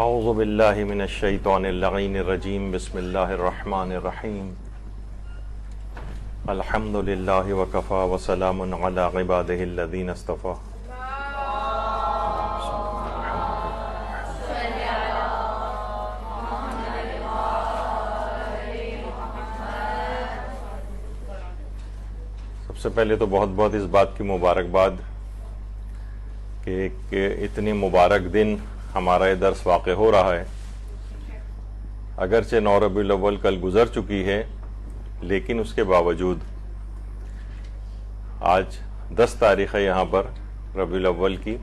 اعوذ باللہ من الشیطان اللعین الرجیم بسم اللہ الرحمن الرحیم الحمد للہ وکفی وسلام علی عبادہ الذین اصطفی. سب سے پہلے تو بہت بہت اس بات کی مبارکباد کہ اتنی مبارک دن ہمارا یہ درس واقع ہو رہا ہے. اگرچہ 9 ربیع الاول کل گزر چکی ہے، لیکن اس کے باوجود آج 10 تاریخ ہے یہاں پر ربیع الاول کی،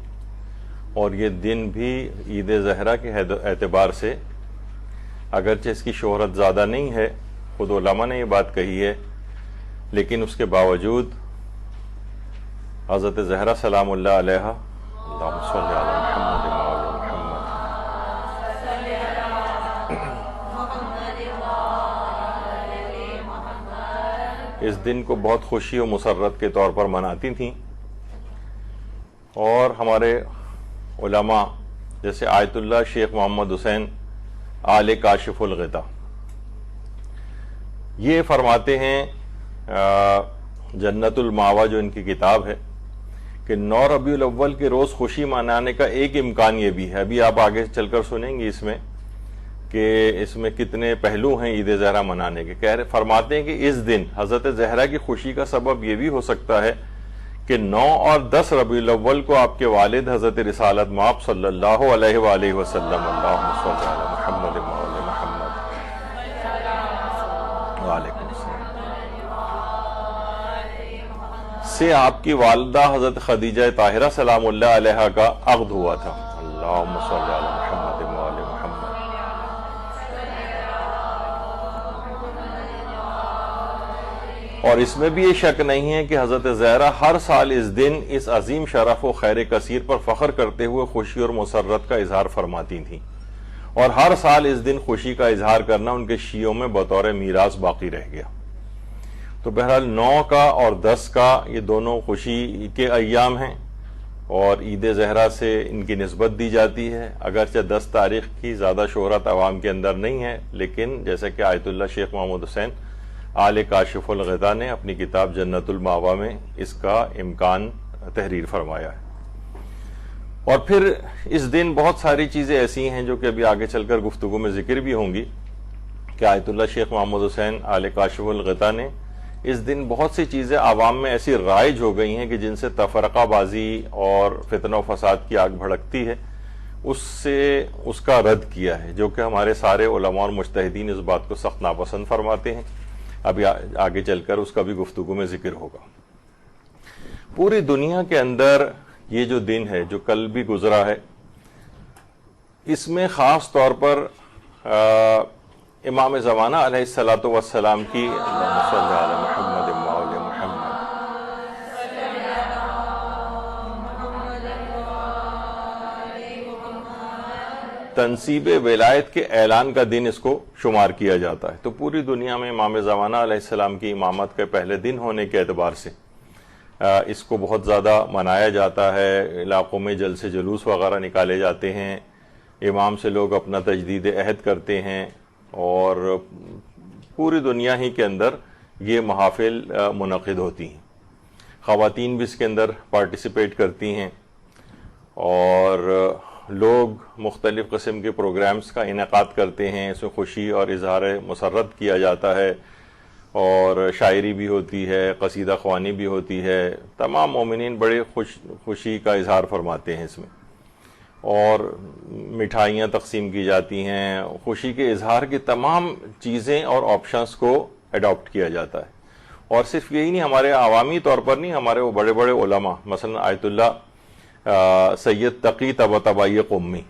اور یہ دن بھی عید زہرہ کے اعتبار سے اگرچہ اس کی شہرت زیادہ نہیں ہے، خود علماء نے یہ بات کہی ہے، لیکن اس کے باوجود حضرت زہرہ سلام اللہ علیہا اللہم صلی علی محمد اس دن کو بہت خوشی و مسرت کے طور پر مناتی تھیں. اور ہمارے علماء جیسے آیت اللہ شیخ محمد حسین آل کاشف الغطا یہ فرماتے ہیں، جنت الماوا جو ان کی کتاب ہے، کہ 9 ربیع الاول کے روز خوشی منانے کا ایک امکان یہ بھی ہے، ابھی آپ آگے چل کر سنیں گے اس میں کہ اس میں کتنے پہلو ہیں عید زہرہ منانے کے. فرماتے ہیں کہ اس دن حضرت زہرہ کی خوشی کا سبب یہ بھی ہو سکتا ہے کہ 9 اور 10 ربیع الاول کو آپ کے والد حضرت رسالت مآب صلی اللہ علیہ وآلہ وسلم اللہم صلی علی محمد وآل محمد وعلیکم السلام سے آپ کی والدہ حضرت خدیجہ طاہرہ سلام اللہ علیہ کا عقد ہوا تھا. اللہم صلی علی محمد وآل محمد. اور اس میں بھی یہ شک نہیں ہے کہ حضرت زہرہ ہر سال اس دن اس عظیم شرف و خیر کثیر پر فخر کرتے ہوئے خوشی اور مسرت کا اظہار فرماتی تھیں، اور ہر سال اس دن خوشی کا اظہار کرنا ان کے شیعوں میں بطور میراث باقی رہ گیا. تو بہرحال 9 کا اور 10 کا یہ دونوں خوشی کے ایام ہیں، اور عید زہرہ سے ان کی نسبت دی جاتی ہے. اگرچہ 10 تاریخ کی زیادہ شہرت عوام کے اندر نہیں ہے، لیکن جیسے کہ آیت اللہ شیخ محمد حسین آل کاشف الغطا نے اپنی کتاب جنت الماوا میں اس کا امکان تحریر فرمایا ہے. اور پھر اس دن بہت ساری چیزیں ایسی ہیں جو کہ ابھی آگے چل کر گفتگو میں ذکر بھی ہوں گی، کہ آیت اللہ شیخ محمد حسین آل کاشف الغطا نے اس دن بہت سی چیزیں عوام میں ایسی رائج ہو گئی ہیں کہ جن سے تفرقہ بازی اور فتنہ و فساد کی آگ بھڑکتی ہے، اس سے اس کا رد کیا ہے، جو کہ ہمارے سارے علماء اور مجتہدین اس بات کو سخت ناپسند فرماتے ہیں. ابھی آگے چل کر اس کا بھی گفتگو میں ذکر ہوگا. پوری دنیا کے اندر یہ جو دن ہے جو کل بھی گزرا ہے، اس میں خاص طور پر امام زمانہ علیہ الصلاۃ والسلام کی اللہم صلی علی محمد وآل محمد تنصیب ولایت کے اعلان کا دن اس کو شمار کیا جاتا ہے. تو پوری دنیا میں امام زمانہ علیہ السلام کی امامت کے پہلے دن ہونے کے اعتبار سے اس کو بہت زیادہ منایا جاتا ہے. علاقوں میں جلسے جلوس وغیرہ نکالے جاتے ہیں، امام سے لوگ اپنا تجدید عہد کرتے ہیں، اور پوری دنیا ہی کے اندر یہ محافل منعقد ہوتی ہیں. خواتین بھی اس کے اندر پارٹیسپیٹ کرتی ہیں، اور لوگ مختلف قسم کے پروگرامز کا انعقاد کرتے ہیں. اس میں خوشی اور اظہار مسرت کیا جاتا ہے، اور شاعری بھی ہوتی ہے، قصیدہ خوانی بھی ہوتی ہے. تمام مومنین بڑے خوشی کا اظہار فرماتے ہیں اس میں، اور مٹھائیاں تقسیم کی جاتی ہیں. خوشی کے اظہار کی تمام چیزیں اور آپشنز کو اڈاپٹ کیا جاتا ہے. اور صرف یہی نہیں، ہمارے عوامی طور پر نہیں، ہمارے وہ بڑے بڑے علماء، مثلا آیت اللہ سید تقی طباطبائی قمی،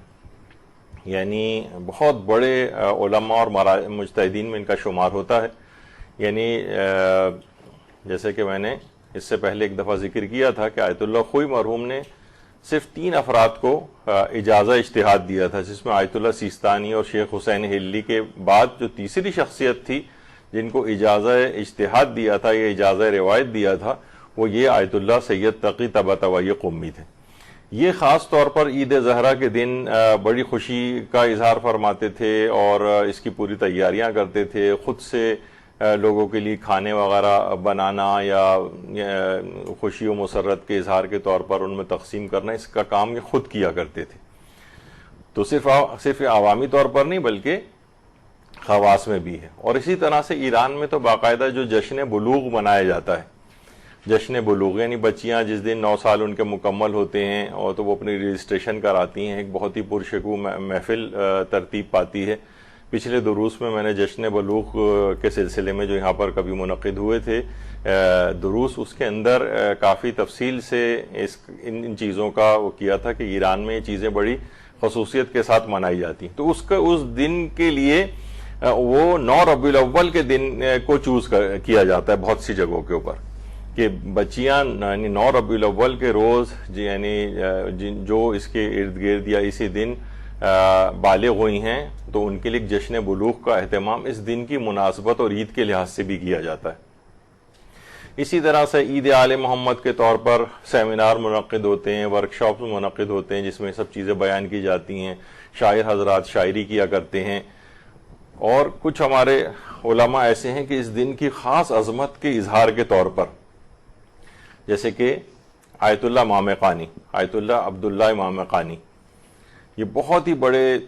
یعنی بہت بڑے علماء اور مجتہدین میں ان کا شمار ہوتا ہے. یعنی جیسے کہ میں نے اس سے پہلے ایک دفعہ ذکر کیا تھا کہ آیت اللہ خوئی مرحوم نے صرف 3 افراد کو اجازہ اجتہاد دیا تھا، جس میں آیت اللہ سیستانی اور شیخ حسین ہلی کے بعد جو تیسری شخصیت تھی جن کو اجازہ اجتہاد دیا تھا یا اجازہ روایت دیا تھا، وہ یہ آیت اللہ سید تقی طباطبائی قمی تھے. یہ خاص طور پر عید زہرا کے دن بڑی خوشی کا اظہار فرماتے تھے اور اس کی پوری تیاریاں کرتے تھے، خود سے لوگوں کے لیے کھانے وغیرہ بنانا یا خوشی و مسرت کے اظہار کے طور پر ان میں تقسیم کرنا، اس کا کام یہ خود کیا کرتے تھے۔ تو صرف عوامی طور پر نہیں بلکہ خواص میں بھی ہے۔ اور اسی طرح سے ایران میں تو باقاعدہ جو جشن بلوغ منایا جاتا ہے، جشن بلوغ یعنی بچیاں جس دن 9 سال ان کے مکمل ہوتے ہیں اور تو وہ اپنی رجسٹریشن کراتی ہیں، ایک بہت ہی پرشکوہ محفل ترتیب پاتی ہے۔ پچھلے دروس میں نے جشن بلوغ کے سلسلے میں جو یہاں پر کبھی منعقد ہوئے تھے دروس، اس کے اندر کافی تفصیل سے ان چیزوں کا وہ کیا تھا کہ ایران میں یہ چیزیں بڑی خصوصیت کے ساتھ منائی جاتی ہیں۔ تو اس دن کے لیے وہ 9 ربیع الاول کے دن کو چوز کیا جاتا ہے بہت سی جگہوں کے اوپر، کہ بچیاں یعنی 9 ربیع الاول کے روز یعنی جو اس کے ارد گرد یا اسی دن بالغ ہوئی ہیں تو ان کے لیے جشن بلوغ کا اہتمام اس دن کی مناسبت اور عید کے لحاظ سے بھی کیا جاتا ہے۔ اسی طرح سے عید آل محمد کے طور پر سیمینار منعقد ہوتے ہیں، ورکشاپس منعقد ہوتے ہیں جس میں سب چیزیں بیان کی جاتی ہیں، شاعر حضرات شاعری کیا کرتے ہیں، اور کچھ ہمارے علماء ایسے ہیں کہ اس دن کی خاص عظمت کے اظہار کے طور پر، جیسے کہ آیت اللہ امام قانی، آیت اللہ عبداللہ امام قانی، یہ بہت ہی بڑے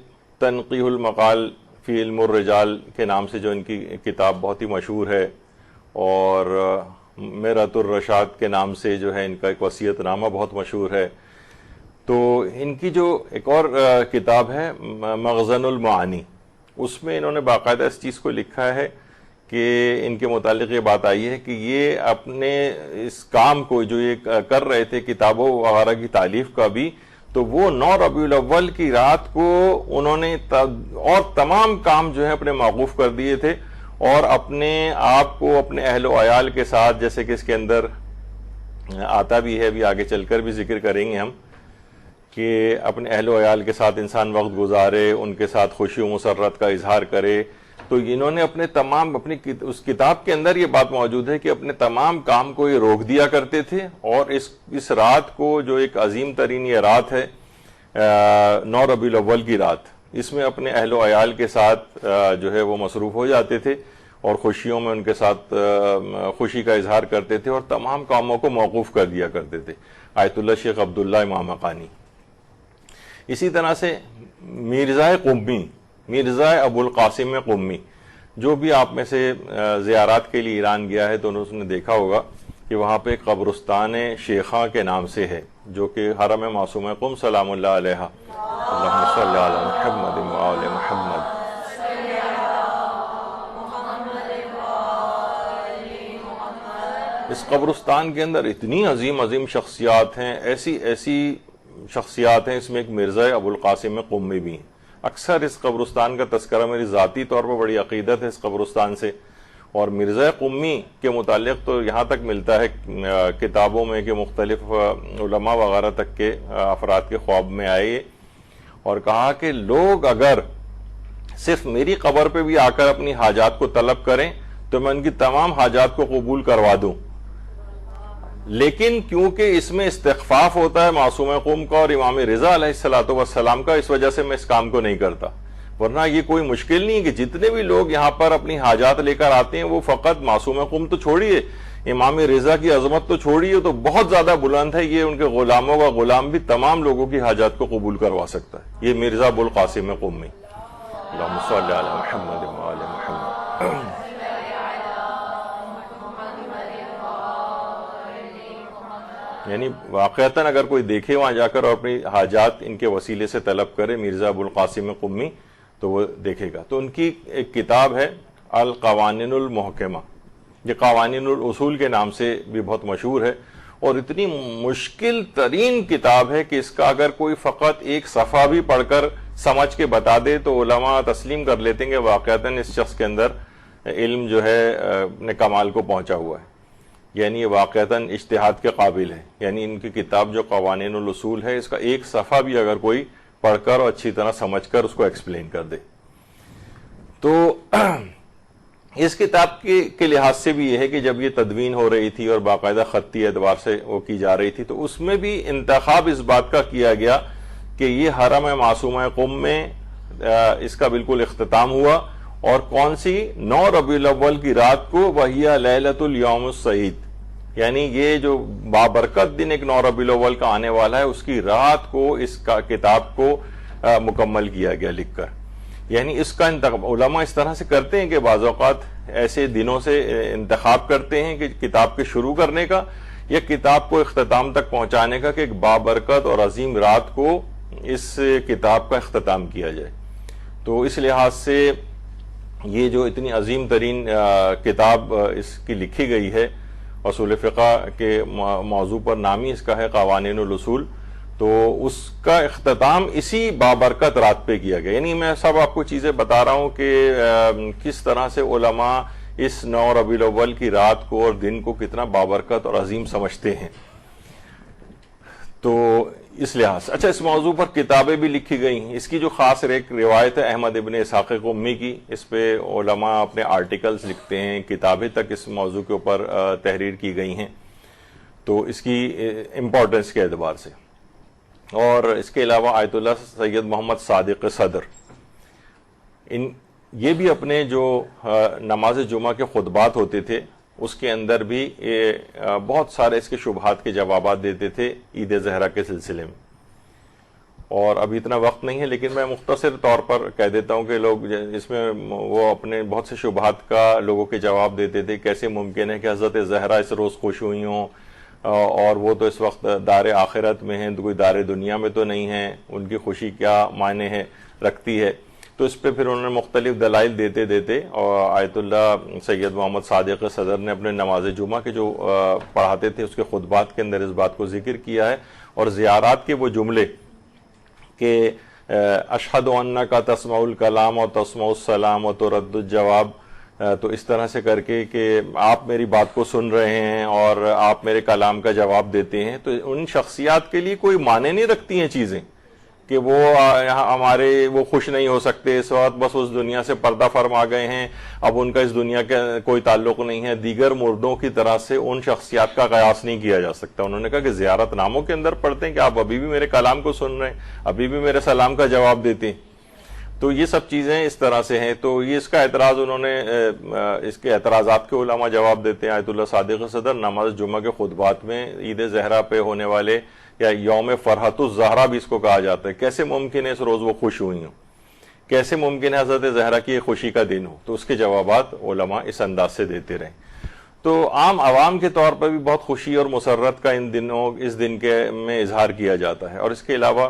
تنقیح المقال فی علم الرجال کے نام سے جو ان کی کتاب بہت ہی مشہور ہے، اور میرات الرشاد کے نام سے جو ہے ان کا ایک وصیت نامہ بہت مشہور ہے۔ تو ان کی جو ایک اور کتاب ہے مخزن المعانی، اس میں انہوں نے باقاعدہ اس چیز کو لکھا ہے کہ ان کے متعلق یہ بات آئی ہے کہ یہ اپنے اس کام کو جو یہ کر رہے تھے کتابوں وغیرہ کی تالیف کا بھی، تو وہ 9 ربیع الاول کی رات کو انہوں نے اور تمام کام جو ہے اپنے موقوف کر دیے تھے، اور اپنے آپ کو اپنے اہل و عیال کے ساتھ، جیسے کہ اس کے اندر آتا بھی ہے، ابھی آگے چل کر بھی ذکر کریں گے ہم، کہ اپنے اہل و عیال کے ساتھ انسان وقت گزارے، ان کے ساتھ خوشی و مسرت کا اظہار کرے۔ تو انہوں نے اپنے تمام اس کتاب کے اندر یہ بات موجود ہے کہ اپنے تمام کام کو یہ روک دیا کرتے تھے، اور اس رات کو جو ایک عظیم ترین یہ رات ہے 9 ربیع الاول کی رات، اس میں اپنے اہل و عیال کے ساتھ جو ہے وہ مصروف ہو جاتے تھے، اور خوشیوں میں ان کے ساتھ خوشی کا اظہار کرتے تھے، اور تمام کاموں کو موقوف کر دیا کرتے تھے۔ آیت اللہ شیخ عبداللہ امام قانی۔ اسی طرح سے میرزا قمی، مرزا ابو القاسم قمی، جو بھی آپ میں سے زیارات کے لیے ایران گیا ہے تو اس نے دیکھا ہوگا کہ وہاں پہ قبرستان شیخہ کے نام سے ہے، جو کہ حرم معصومہ قم سلام اللہ علیہ، اللہم صلی علی محمد و آل محمد۔ اس قبرستان کے اندر اتنی عظیم عظیم شخصیات ہیں، ایسی شخصیات ہیں، اس میں ایک مرزا ابو القاسم قمی بھی ہیں۔ اکثر اس قبرستان کا تذکرہ میری ذاتی طور پر بڑی عقیدت ہے اس قبرستان سے، اور مرزا قمی کے متعلق تو یہاں تک ملتا ہے کتابوں میں کہ مختلف علماء وغیرہ تک کے افراد کے خواب میں آئے اور کہا کہ لوگ اگر صرف میری قبر پہ بھی آ کر اپنی حاجات کو طلب کریں تو میں ان کی تمام حاجات کو قبول کروا دوں، لیکن کیونکہ اس میں استخفاف ہوتا ہے معصوم قوم کا اور امام رضا علیہ السلام کا، اس وجہ سے میں اس کام کو نہیں کرتا۔ ورنہ یہ کوئی مشکل نہیں کہ جتنے بھی لوگ یہاں پر اپنی حاجات لے کر آتے ہیں وہ فقط معصوم قوم تو چھوڑیے، امام رضا کی عظمت تو چھوڑیے، تو بہت زیادہ بلند ہے، یہ ان کے غلاموں کا غلام بھی تمام لوگوں کی حاجات کو قبول کروا سکتا ہے۔ یہ مرزا ابو القاسم قمی، اللہم صلی علی محمد و آل محمد۔ یعنی واقعتاً اگر کوئی دیکھے وہاں جا کر اور اپنی حاجات ان کے وسیلے سے طلب کرے مرزا ابو القاسم قمی، تو وہ دیکھے گا۔ تو ان کی ایک کتاب ہے القوانین المحکمہ، یہ قوانین الاصول کے نام سے بھی بہت مشہور ہے، اور اتنی مشکل ترین کتاب ہے کہ اس کا اگر کوئی فقط ایک صفحہ بھی پڑھ کر سمجھ کے بتا دے تو علماء تسلیم کر لیتے ہیں کہ واقعتاً اس شخص کے اندر علم جو ہے اپنے کمال کو پہنچا ہوا ہے، یعنی یہ واقعتاً اجتہاد کے قابل ہے۔ یعنی ان کی کتاب جو قوانین الاصول ہے، اس کا ایک صفحہ بھی اگر کوئی پڑھ کر اور اچھی طرح سمجھ کر اس کو ایکسپلین کر دے تو اس کتاب کے لحاظ سے بھی یہ ہے کہ جب یہ تدوین ہو رہی تھی اور باقاعدہ خطی اعتبار سے وہ کی جا رہی تھی تو اس میں بھی انتخاب اس بات کا کیا گیا کہ یہ حرم معصومہ قم میں اس کا بالکل اختتام ہوا، اور کون سی 9 ربیع الاول کی رات کو، وہی لیلۃ الیوم السعید، یعنی یہ جو بابرکت دن ایک 9 ربیع الاول کا آنے والا ہے اس کی رات کو اس کا کتاب کو مکمل کیا گیا لکھ کر۔ یعنی اس کا انتخاب علماء اس طرح سے کرتے ہیں کہ بعض اوقات ایسے دنوں سے انتخاب کرتے ہیں کہ کتاب کے شروع کرنے کا یا کتاب کو اختتام تک پہنچانے کا، کہ ایک بابرکت اور عظیم رات کو اس کتاب کا اختتام کیا جائے۔ تو اس لحاظ سے یہ جو اتنی عظیم ترین کتاب اس کی لکھی گئی ہے، اصول فقہ کے موضوع پر نامی اس کا ہے قوانین الاصول، تو اس کا اختتام اسی بابرکت رات پہ کیا گیا۔ یعنی میں سب آپ کو چیزیں بتا رہا ہوں کہ کس طرح سے علماء اس 9 ربیع الاول کی رات کو اور دن کو کتنا بابرکت اور عظیم سمجھتے ہیں۔ تو اس لحاظ سے اچھا، اس موضوع پر کتابیں بھی لکھی گئی ہیں۔ اس کی جو خاص ایک روایت ہے احمد ابن اسحاق قمی کی، اس پہ علماء اپنے آرٹیکلز لکھتے ہیں، کتابیں تک اس موضوع کے اوپر تحریر کی گئی ہیں، تو اس کی امپورٹنس کے اعتبار سے۔ اور اس کے علاوہ آیت اللہ سید محمد صادق صدر، یہ بھی اپنے جو نماز جمعہ کے خطبات ہوتے تھے اس کے اندر بھی بہت سارے اس کے شبہات کے جوابات دیتے تھے عید زہرا کے سلسلے میں۔ اور اب اتنا وقت نہیں ہے لیکن میں مختصر طور پر کہہ دیتا ہوں کہ لوگ اس میں وہ اپنے بہت سے شبہات کا لوگوں کے جواب دیتے تھے۔ کیسے ممکن ہے کہ حضرت زہرا اس روز خوش ہوئی ہوں اور وہ تو اس وقت دار آخرت میں ہیں، تو کوئی دار دنیا میں تو نہیں ہے، ان کی خوشی کیا معنی ہے رکھتی ہے؟ تو اس پہ پھر انہوں نے مختلف دلائل دیتے اور آیت اللہ سید محمد صادق صدر نے اپنے نماز جمعہ کے جو پڑھاتے تھے اس کے خطبات کے اندر اس بات کو ذکر کیا ہے، اور زیارات کے وہ جملے کہ اشہد انک تسمع الکلام و تسمع السلام و ترد الجواب، تو اس طرح سے کر کے کہ آپ میری بات کو سن رہے ہیں اور آپ میرے کلام کا جواب دیتے ہیں، تو ان شخصیات کے لیے کوئی معنی نہیں رکھتی ہیں چیزیں کہ وہ ہمارے وہ خوش نہیں ہو سکتے اس وقت، بس اس دنیا سے پردہ فرما گئے ہیں، اب ان کا اس دنیا کے کوئی تعلق نہیں ہے۔ دیگر مردوں کی طرح سے ان شخصیات کا قیاس نہیں کیا جا سکتا۔ انہوں نے کہا کہ زیارت ناموں کے اندر پڑھتے ہیں کہ آپ ابھی بھی میرے کلام کو سن رہے ہیں، ابھی بھی میرے سلام کا جواب دیتے ہیں۔ تو یہ سب چیزیں اس طرح سے ہیں، تو یہ اس کا اعتراض انہوں نے اس کے اعتراضات کے علماء جواب دیتے ہیں۔ آیت اللہ صادق صدر نماز جمعہ کے خطبات میں عید زہرا پہ ہونے والے یا یوم فرحت الزہرا بھی اس کو کہا جاتا ہے، کیسے ممکن ہے اس روز وہ خوش ہوئی ہوں، کیسے ممکن ہے حضرت زہرا کی خوشی کا دن ہو؟ تو اس کے جوابات علماء اس انداز سے دیتے رہے۔ تو عام عوام کے طور پر بھی بہت خوشی اور مسرت کا اس دن کے میں اظہار کیا جاتا ہے۔ اور اس کے علاوہ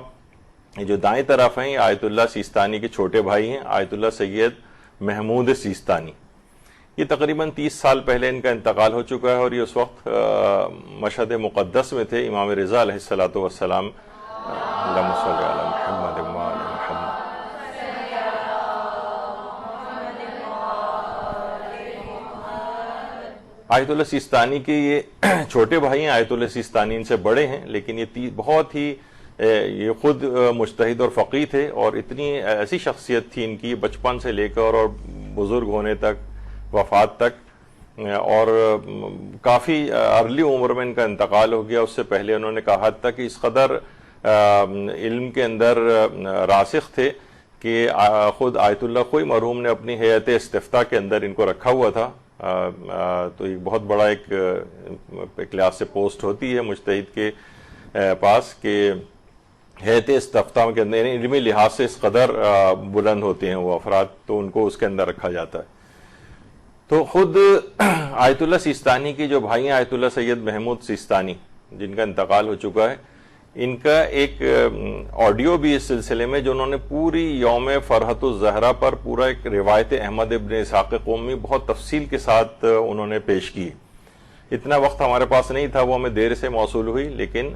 جو دائیں طرف ہیں یہ آیت اللہ سیستانی کے چھوٹے بھائی ہیں، آیت اللہ سید محمود سیستانی۔ یہ تقریباً 30 سال پہلے ان کا انتقال ہو چکا ہے، اور یہ اس وقت مشہد مقدس میں تھے۔ امام رضا علیہ الصلوۃ والسلام، اللہم صلی علی محمد وعلی محمد۔ آیت اللہ سیستانی کے یہ چھوٹے بھائی ہیں، آیت اللہ سیستانی ان سے بڑے ہیں، لیکن یہ بہت ہی یہ خود مجتہد اور فقیہ تھے، اور اتنی ایسی شخصیت تھی ان کی بچپن سے لے کر اور بزرگ ہونے تک، وفات تک، اور کافی ارلی عمر میں ان کا انتقال ہو گیا۔ اس سے پہلے انہوں نے کہا تھا کہ اس قدر علم کے اندر راسخ تھے کہ خود آیت اللہ کوئی مرحوم نے اپنی ہیئت استفتاء کے اندر ان کو رکھا ہوا تھا۔ تو ایک بہت بڑا ایک کلاس سے پوسٹ ہوتی ہے مجتہد کے پاس کہ ہیئت استفتاء کے اندر، یعنی علمی لحاظ سے اس قدر بلند ہوتے ہیں وہ افراد، تو ان کو اس کے اندر رکھا جاتا ہے۔ تو خود آیت اللہ سیستانی کی جو بھائی ہیں آیت اللہ سید محمود سیستانی، جن کا انتقال ہو چکا ہے، ان کا ایک آڈیو بھی اس سلسلے میں جو انہوں نے پوری یوم فرحت الزہرا پر پورا ایک روایت احمد ابن اسحاق قمی بہت تفصیل کے ساتھ انہوں نے پیش کی۔ اتنا وقت ہمارے پاس نہیں تھا، وہ ہمیں دیر سے موصول ہوئی، لیکن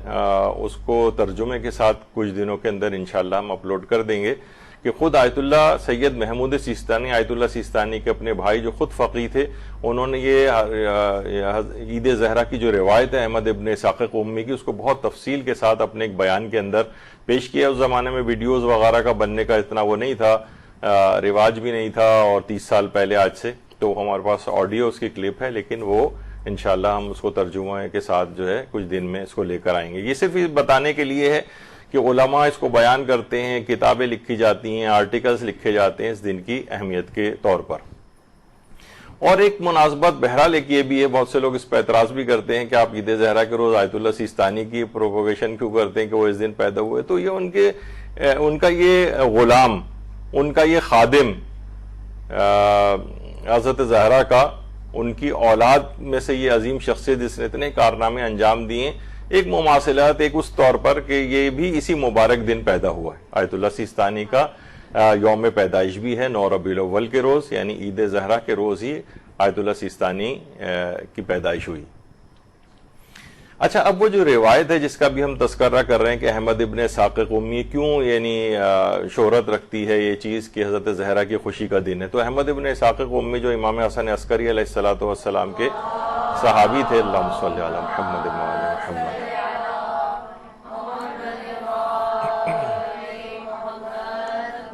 اس کو ترجمے کے ساتھ کچھ دنوں کے اندر انشاءاللہ ہم اپلوڈ کر دیں گے کہ خود آیت اللہ سید محمود سیستانی، آیت اللہ سیستانی کے اپنے بھائی جو خود فقیہ تھے، انہوں نے یہ عید زہرا کی جو روایت ہے احمد ابن اسحاق قمی کی، اس کو بہت تفصیل کے ساتھ اپنے ایک بیان کے اندر پیش کیا۔ اس زمانے میں ویڈیوز وغیرہ کا بننے کا اتنا وہ نہیں تھا، رواج بھی نہیں تھا، اور 30 سال پہلے آج سے تو ہمارے پاس آڈیو اس کی کلپ ہے، لیکن وہ انشاءاللہ ہم اس کو ترجمہ کے ساتھ جو ہے کچھ دن میں اس کو لے کر آئیں گے۔ یہ صرف بتانے کے لیے ہے کہ علماء اس کو بیان کرتے ہیں، کتابیں لکھی جاتی ہیں، آرٹیکلز لکھے جاتے ہیں اس دن کی اہمیت کے طور پر۔ اور ایک مناسبت بہرحال ایک یہ بھی ہے، بہت سے لوگ اس پہ اعتراض بھی کرتے ہیں کہ آپ عید زہرا کے روز آیت اللہ سیستانی کی پروپوگیشن کیوں کرتے ہیں کہ وہ اس دن پیدا ہوئے؟ تو یہ ان کا یہ غلام، ان کا یہ خادم حضرت زہرا کا، ان کی اولاد میں سے یہ عظیم شخصیت جس نے اتنے کارنامے انجام دیے، ایک مماثلت ایک اس طور پر کہ یہ بھی اسی مبارک دن پیدا ہوا ہے۔ آیت اللہ سیستانی کا یوم پیدائش بھی ہے 9 ربیع الاول کے روز، یعنی عید زہرا کے روز ہی آیت اللہ سیستانی کی پیدائش ہوئی۔ اچھا، اب وہ جو روایت ہے جس کا بھی ہم تذکرہ کر رہے ہیں کہ احمد ابن اسحاق قمی کیوں یعنی شہرت رکھتی ہے یہ چیز کہ حضرت زہرا کی خوشی کا دن ہے، تو احمد ابن اسحاق قمی جو امام حسن عسکری علیہ الصلوۃ والسلام کے صحابی تھے، اللہم صلی علی محمد و علی محمد،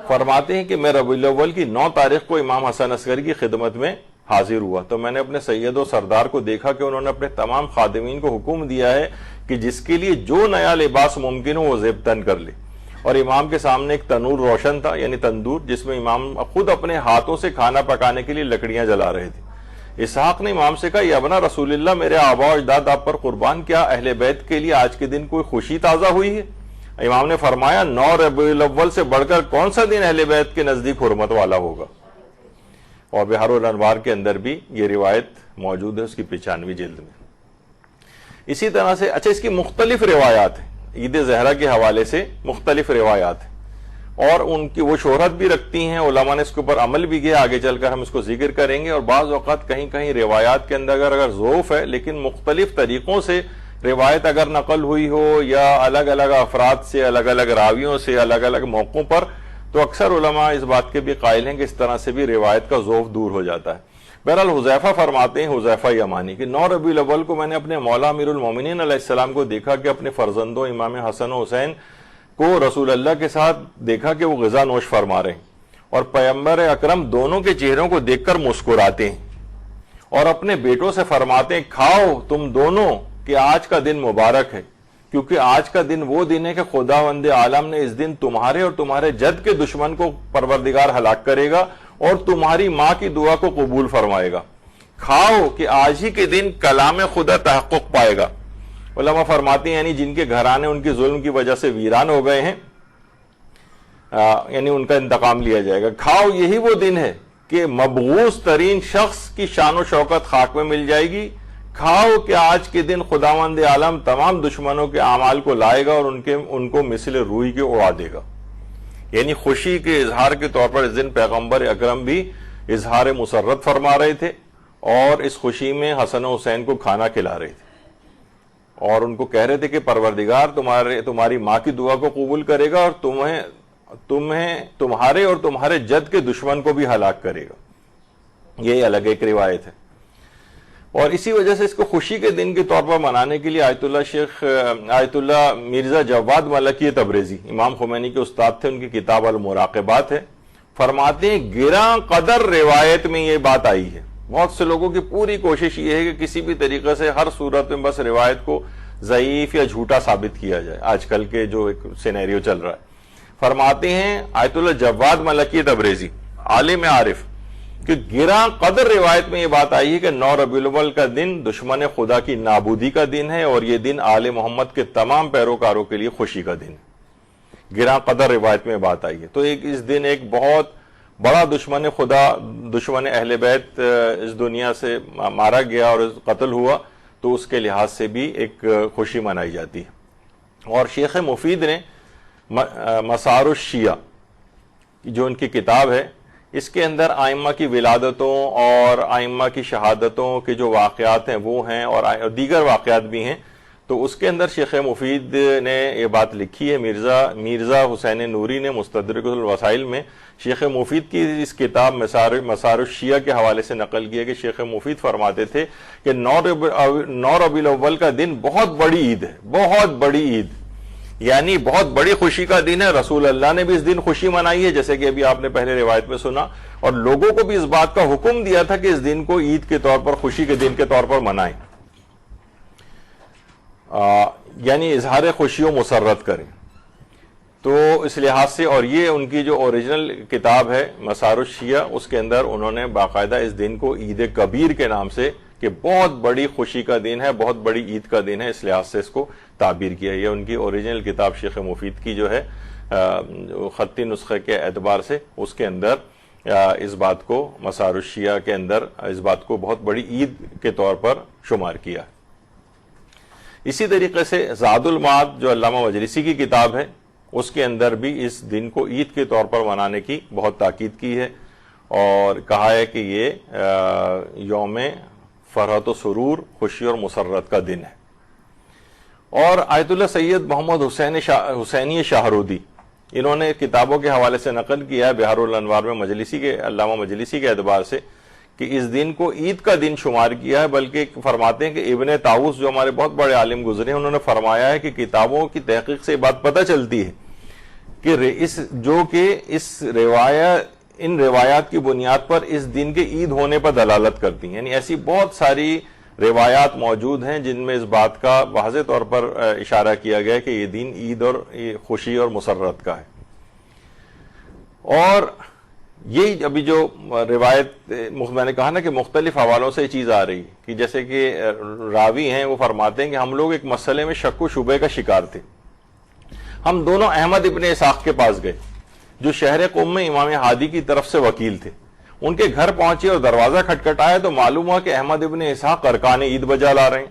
فرماتے ہیں کہ میں ربیع الاول کی 9 تاریخ کو امام حسن عسکری کی خدمت میں حاضر ہوا تو میں نے اپنے سید و سردار کو دیکھا کہ انہوں نے اپنے تمام خادمین کو حکم دیا ہے کہ جس کے لیے جو نیا لباس ممکن ہو وہ زیب تن کر لے، اور امام کے سامنے ایک تنور روشن تھا، یعنی تندور، جس میں امام خود اپنے ہاتھوں سے کھانا پکانے کے لیے لکڑیاں جلا رہے تھے۔ اسحاق نے امام سے کہا، یا ابنا رسول اللہ، میرے آبا و اجداد آپ پر قربان، کیا اہل بیت کے لیے آج کے دن کوئی خوشی تازہ ہوئی ہے؟ امام نے فرمایا، 9 ربیع الاول سے بڑھ کر کون سا دن اہل بیت کے نزدیک حرمت والا ہوگا؟ اور بحار الانوار کے اندر بھی یہ روایت موجود ہے، اس کی 95 جلد میں۔ اسی طرح سے اچھا، اس کی مختلف روایات ہیں، عید زہرا کے حوالے سے مختلف روایات ہیں، اور ان کی وہ شہرت بھی رکھتی ہیں، علماء نے اس کے اوپر عمل بھی کیا، آگے چل کر ہم اس کو ذکر کریں گے۔ اور بعض اوقات کہیں کہیں روایات کے اندر اگر ضعف ہے، لیکن مختلف طریقوں سے روایت اگر نقل ہوئی ہو یا الگ الگ افراد سے، الگ الگ راویوں سے، الگ الگ موقعوں پر، تو اکثر علماء اس بات کے بھی قائل ہیں کہ اس طرح سے بھی روایت کا ضعف دور ہو جاتا ہے۔ بہرحال حذیفہ فرماتے ہیں، حذیفہ یمانی، کہ 9 ربیع الاول کو میں نے اپنے مولا امیر المومنین علیہ السلام کو دیکھا کہ اپنے فرزندوں امام حسن و حسین کو رسول اللہ کے ساتھ دیکھا کہ وہ غذا نوش فرما رہے ہیں، اور پیغمبر اکرم دونوں کے چہروں کو دیکھ کر مسکراتے ہیں اور اپنے بیٹوں سے فرماتے ہیں، کھاؤ تم دونوں کہ آج کا دن مبارک ہے، کیونکہ آج کا دن وہ دن ہے کہ خداوند عالم نے اس دن تمہارے اور تمہارے جد کے دشمن کو پروردگار ہلاک کرے گا اور تمہاری ماں کی دعا کو قبول فرمائے گا۔ کھاؤ کہ آج ہی کے دن کلام خدا تحقق پائے گا۔ علماء فرماتے ہیں یعنی جن کے گھرانے ان کی ظلم کی وجہ سے ویران ہو گئے ہیں، یعنی ان کا انتقام لیا جائے گا۔ کھاؤ، یہی وہ دن ہے کہ مبغوث ترین شخص کی شان و شوکت خاک میں مل جائے گی۔ کھاؤ کہ آج کے دن خداوند عالم تمام دشمنوں کے اعمال کو لائے گا اور ان کو مثل روئی کے اڑا دے گا۔ یعنی خوشی کے اظہار کے طور پر اس دن پیغمبر اکرم بھی اظہار مسرت فرما رہے تھے، اور اس خوشی میں حسن و حسین کو کھانا کھلا رہے تھے، اور ان کو کہہ رہے تھے کہ پروردگار تمہاری ماں کی دعا کو قبول کرے گا اور تمہارے اور تمہارے جد کے دشمن کو بھی ہلاک کرے گا۔ یہ الگ ایک روایت ہے، اور اسی وجہ سے اس کو خوشی کے دن کے طور پر منانے کے لیے آیت اللہ مرزا جواد ملکی تبریزی، امام خمینی کے استاد تھے، ان کی کتاب المراقبات ہے، فرماتے ہیں گراں قدر روایت میں یہ بات آئی ہے۔ بہت سے لوگوں کی پوری کوشش یہ ہے کہ کسی بھی طریقے سے ہر صورت میں بس روایت کو ضعیف یا جھوٹا ثابت کیا جائے، آج کل کے جو ایک سینیریو چل رہا ہے۔ فرماتے ہیں آیت اللہ جواد ملکی تبریزی، عالم عارف، کہ گراں قدر روایت میں یہ بات آئی ہے کہ 9 ربیع الاول کا دن دشمن خدا کی نابودی کا دن ہے، اور یہ دن آل محمد کے تمام پیروکاروں کے لیے خوشی کا دن ہے۔ گراں قدر روایت میں بات آئی ہے، تو اس دن ایک بہت بڑا دشمن خدا، دشمن اہل بیت اس دنیا سے مارا گیا اور قتل ہوا، تو اس کے لحاظ سے بھی ایک خوشی منائی جاتی ہے۔ اور شیخ مفید نے مسار الشیعہ جو ان کی کتاب ہے، اس کے اندر ائمہ کی ولادتوں اور ائمہ کی شہادتوں کے جو واقعات ہیں وہ ہیں، اور دیگر واقعات بھی ہیں، تو اس کے اندر شیخ مفید نے یہ بات لکھی ہے۔ مرزا حسین نوری نے مستدرک الوسائل میں شیخ مفید کی اس کتاب مسار الشیعہ کے حوالے سے نقل کیا کہ شیخ مفید فرماتے تھے کہ 9 ربیع الاول کا دن بہت بڑی عید ہے، بہت بڑی عید، یعنی بہت بڑی خوشی کا دن ہے. رسول اللہ نے بھی اس دن خوشی منائی ہے, جیسے کہ ابھی آپ نے پہلے روایت میں سنا, اور لوگوں کو بھی اس بات کا حکم دیا تھا کہ اس دن کو عید کے طور پر, خوشی کے دن کے طور پر منائیں, یعنی اظہار خوشی و مسرت کریں. تو اس لحاظ سے, اور یہ ان کی جو اوریجنل کتاب ہے مسار الشیعہ, اس کے اندر انہوں نے باقاعدہ اس دن کو عید کبیر کے نام سے, کہ بہت بڑی خوشی کا دن ہے, بہت بڑی عید کا دن ہے, اس لحاظ سے اس کو تعبیر کیا. یہ ان کی اوریجنل کتاب شیخ مفید کی جو ہے خطی نسخے کے اعتبار سے, اس کے اندر اس بات کو, مسار الشیعہ کے اندر اس بات کو بہت بڑی عید کے طور پر شمار کیا. اسی طریقے سے زاد المعاد جو علامہ مجلسی کی کتاب ہے, اس کے اندر بھی اس دن کو عید کے طور پر منانے کی بہت تاکید کی ہے, اور کہا ہے کہ یہ یوم فرحت و سرور, خوشی اور مسرت کا دن ہے. اور آیت اللہ سید محمد حسینی شاہرودی, انہوں نے کتابوں کے حوالے سے نقل کیا ہے بہار الانوار میں مجلسی کے, علامہ مجلسی کے اعتبار سے, کہ اس دن کو عید کا دن شمار کیا ہے. بلکہ فرماتے ہیں کہ ابن طاووس جو ہمارے بہت بڑے عالم گزرے ہیں, انہوں نے فرمایا ہے کہ کتابوں کی تحقیق سے یہ بات پتہ چلتی ہے کہ ان روایات کی بنیاد پر اس دن کے عید ہونے پر دلالت کرتی ہیں. یعنی ایسی بہت ساری روایات موجود ہیں جن میں اس بات کا واضح طور پر اشارہ کیا گیا ہے کہ یہ دن عید اور خوشی اور مسرت کا ہے. اور یہی ابھی جو روایت میں نے کہا نا کہ مختلف حوالوں سے یہ چیز آ رہی ہے, کہ جیسے کہ راوی ہیں وہ فرماتے ہیں کہ ہم لوگ ایک مسئلے میں شک و شبے کا شکار تھے. ہم دونوں احمد ابن اسحاق کے پاس گئے, جو شہر قم میں امام ہادی کی طرف سے وکیل تھے. ان کے گھر پہنچے اور دروازہ کھٹکھٹایا تو معلوم ہوا کہ احمد ابن اسحاق ارکان عید بجا لا رہے ہیں.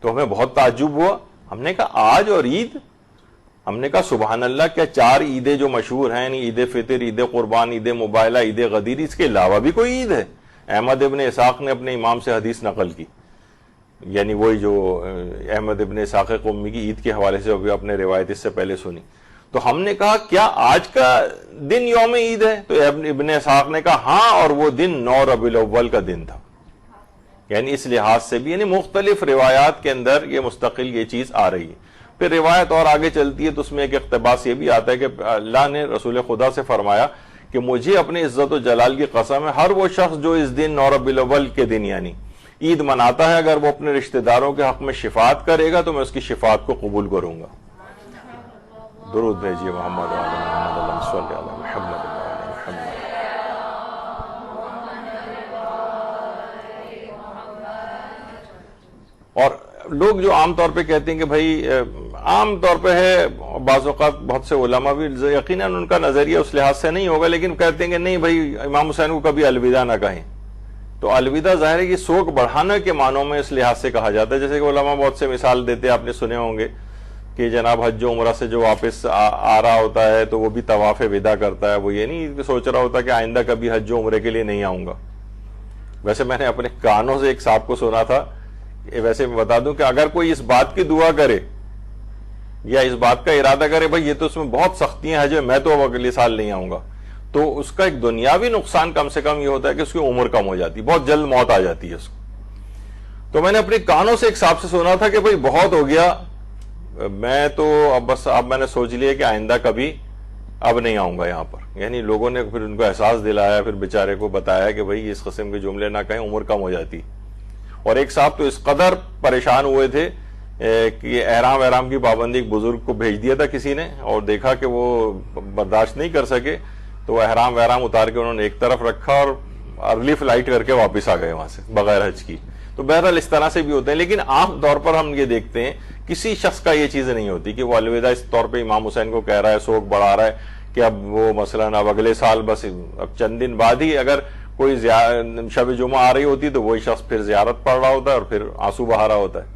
تو ہمیں بہت تعجب ہوا. ہم نے کہا آج اور عید؟ ہم نے کہا سبحان اللہ, کیا 4 عیدیں جو مشہور ہیں, یعنی عید فطر, عید قربان, عید مباہلہ, عید غدیر, اس کے علاوہ بھی کوئی عید ہے؟ احمد ابن اسحاق نے اپنے امام سے حدیث نقل کی, یعنی وہی جو احمد ابن اسحاق قمی کی عید کے حوالے سے ابھی اپنے روایت اس سے پہلے سنی. تو ہم نے کہا کیا آج کا دن یوم عید ہے؟ تو ابن اسحاق نے کہا ہاں, اور وہ دن 9 ربیع الاول کا دن تھا. یعنی اس لحاظ سے بھی, یعنی مختلف روایات کے اندر یہ مستقل یہ چیز آ رہی ہے. پھر روایت اور آگے چلتی ہے تو اس میں ایک اقتباس یہ بھی آتا ہے کہ اللہ نے رسول خدا سے فرمایا کہ مجھے اپنے عزت و جلال کی قسم ہے, ہر وہ شخص جو اس دن 9 ربیع الاول کے دن یعنی عید مناتا ہے, اگر وہ اپنے رشتہ داروں کے حق میں شفاعت کرے گا تو میں اس کی شفاعت کو قبول کروں گا. درود بھیجیے محمد و آل محمد, اللہم صلی علی محمد و آل محمد. اور لوگ جو عام طور پہ کہتے ہیں کہ بھائی, عام طور پہ ہے, بعض اوقات بہت سے علماء بھی یقیناً ان کا نظریہ اس لحاظ سے نہیں ہوگا, لیکن کہتے ہیں کہ نہیں بھائی امام حسین کو کبھی الوداع نہ کہیں. تو الوداع ظاہر ہے کہ سوگ بڑھانے کے معنوں میں اس لحاظ سے کہا جاتا ہے. جیسے کہ علماء بہت سے مثال دیتے ہیں, آپ نے سنے ہوں گے کہ جناب حج و عمرہ سے جو واپس آ رہا ہوتا ہے تو وہ بھی طواف وداع کرتا ہے, وہ یہ نہیں سوچ رہا ہوتا کہ آئندہ کبھی حج و عمرے کے لیے نہیں آؤں گا. ویسے میں نے اپنے کانوں سے ایک صاحب کو سنا تھا, ویسے میں بتا دوں کہ اگر کوئی اس بات کی دعا کرے یا اس بات کا ارادہ کرے بھائی یہ تو اس میں بہت سختیاں ہیں, میں تو اگلے سال نہیں آؤں گا, تو اس کا ایک دنیاوی نقصان کم سے کم یہ ہوتا ہے کہ اس کی عمر کم ہو جاتی, بہت جلد موت آ جاتی ہے اس کو. تو میں نے اپنے کانوں سے ایک صاحب سے سنا تھا کہ بھائی بہت ہو گیا, میں تو اب میں نے سوچ لیا کہ آئندہ کبھی اب نہیں آؤں گا یہاں پر. یعنی لوگوں نے پھر ان کو احساس دلایا, پھر بیچارے کو بتایا کہ بھائی اس قسم کے جملے نہ کہیں, عمر کم ہو جاتی. اور ایک صاحب تو اس قدر پریشان ہوئے تھے کہ احرام کی پابندی ایک بزرگ کو بھیج دیا تھا کسی نے, اور دیکھا کہ وہ برداشت نہیں کر سکے تو احرام اتار کے انہوں نے ایک طرف رکھا اور ارلی فلائٹ کر کے واپس آ گئے وہاں سے بغیر حج کی. تو بہرحال اس طرح سے بھی ہوتے ہیں, لیکن عام طور پر ہم یہ دیکھتے ہیں کسی شخص کا یہ چیز نہیں ہوتی کہ وہ الوداع اس طور پہ امام حسین کو کہہ رہا ہے, سوگ بڑھا رہا ہے کہ اب وہ مثلاً اب اگلے سال بس اب چند دن بعد ہی اگر کوئی شب جمعہ آ رہی ہوتی تو وہی شخص پھر زیارت پڑھ رہا ہوتا ہے اور پھر آنسو بہا رہا ہوتا ہے.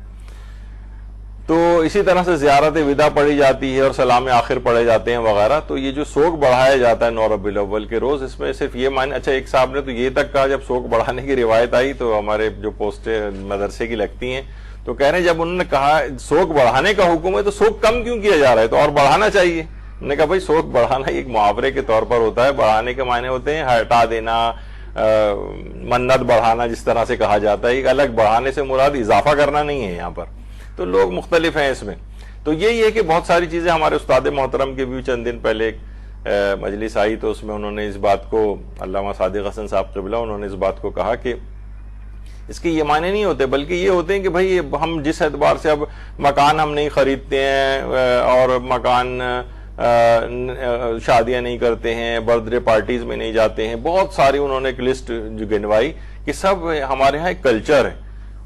تو اسی طرح سے زیارت وداع پڑھی جاتی ہے اور سلام آخر پڑھے جاتے ہیں وغیرہ. تو یہ جو سوگ بڑھایا جاتا ہے 9 ربیع الاول کے روز, اس میں صرف یہ معنی, اچھا ایک صاحب نے تو یہ تک کہا جب سوگ بڑھانے کی روایت آئی تو ہمارے جو پوسٹیں مدرسے کی لگتی ہیں تو کہہ رہے ہیں جب انہوں نے کہا سوگ بڑھانے کا حکم ہے تو سوگ کم کیوں کیا جا رہا ہے, تو اور بڑھانا چاہیے. انہوں نے کہا بھائی سوگ بڑھانا ایک محاورے کے طور پر ہوتا ہے, بڑھانے کے معنی ہوتے ہیں ہٹا دینا, منت بڑھانا جس طرح سے کہا جاتا ہے, ایک الگ بڑھانے سے مراد اضافہ کرنا نہیں ہے یہاں پر. تو لوگ مختلف ہیں اس میں. تو یہی ہے کہ بہت ساری چیزیں ہمارے استاد محترم کے بھی چند دن پہلے ایک مجلس آئی تو اس میں انہوں نے اس بات کو، علامہ صادق حسن صاحب قبلہ، انہوں نے اس بات کو کہا کہ اس کے یہ معنی نہیں ہوتے، بلکہ یہ ہوتے ہیں کہ بھائی ہم جس اعتبار سے اب مکان ہم نہیں خریدتے ہیں اور مکان شادیاں نہیں کرتے ہیں، برتھ ڈے پارٹیز میں نہیں جاتے ہیں، بہت ساری انہوں نے ایک لسٹ جو گنوائی کہ سب ہمارے ہاں ایک کلچر ہے.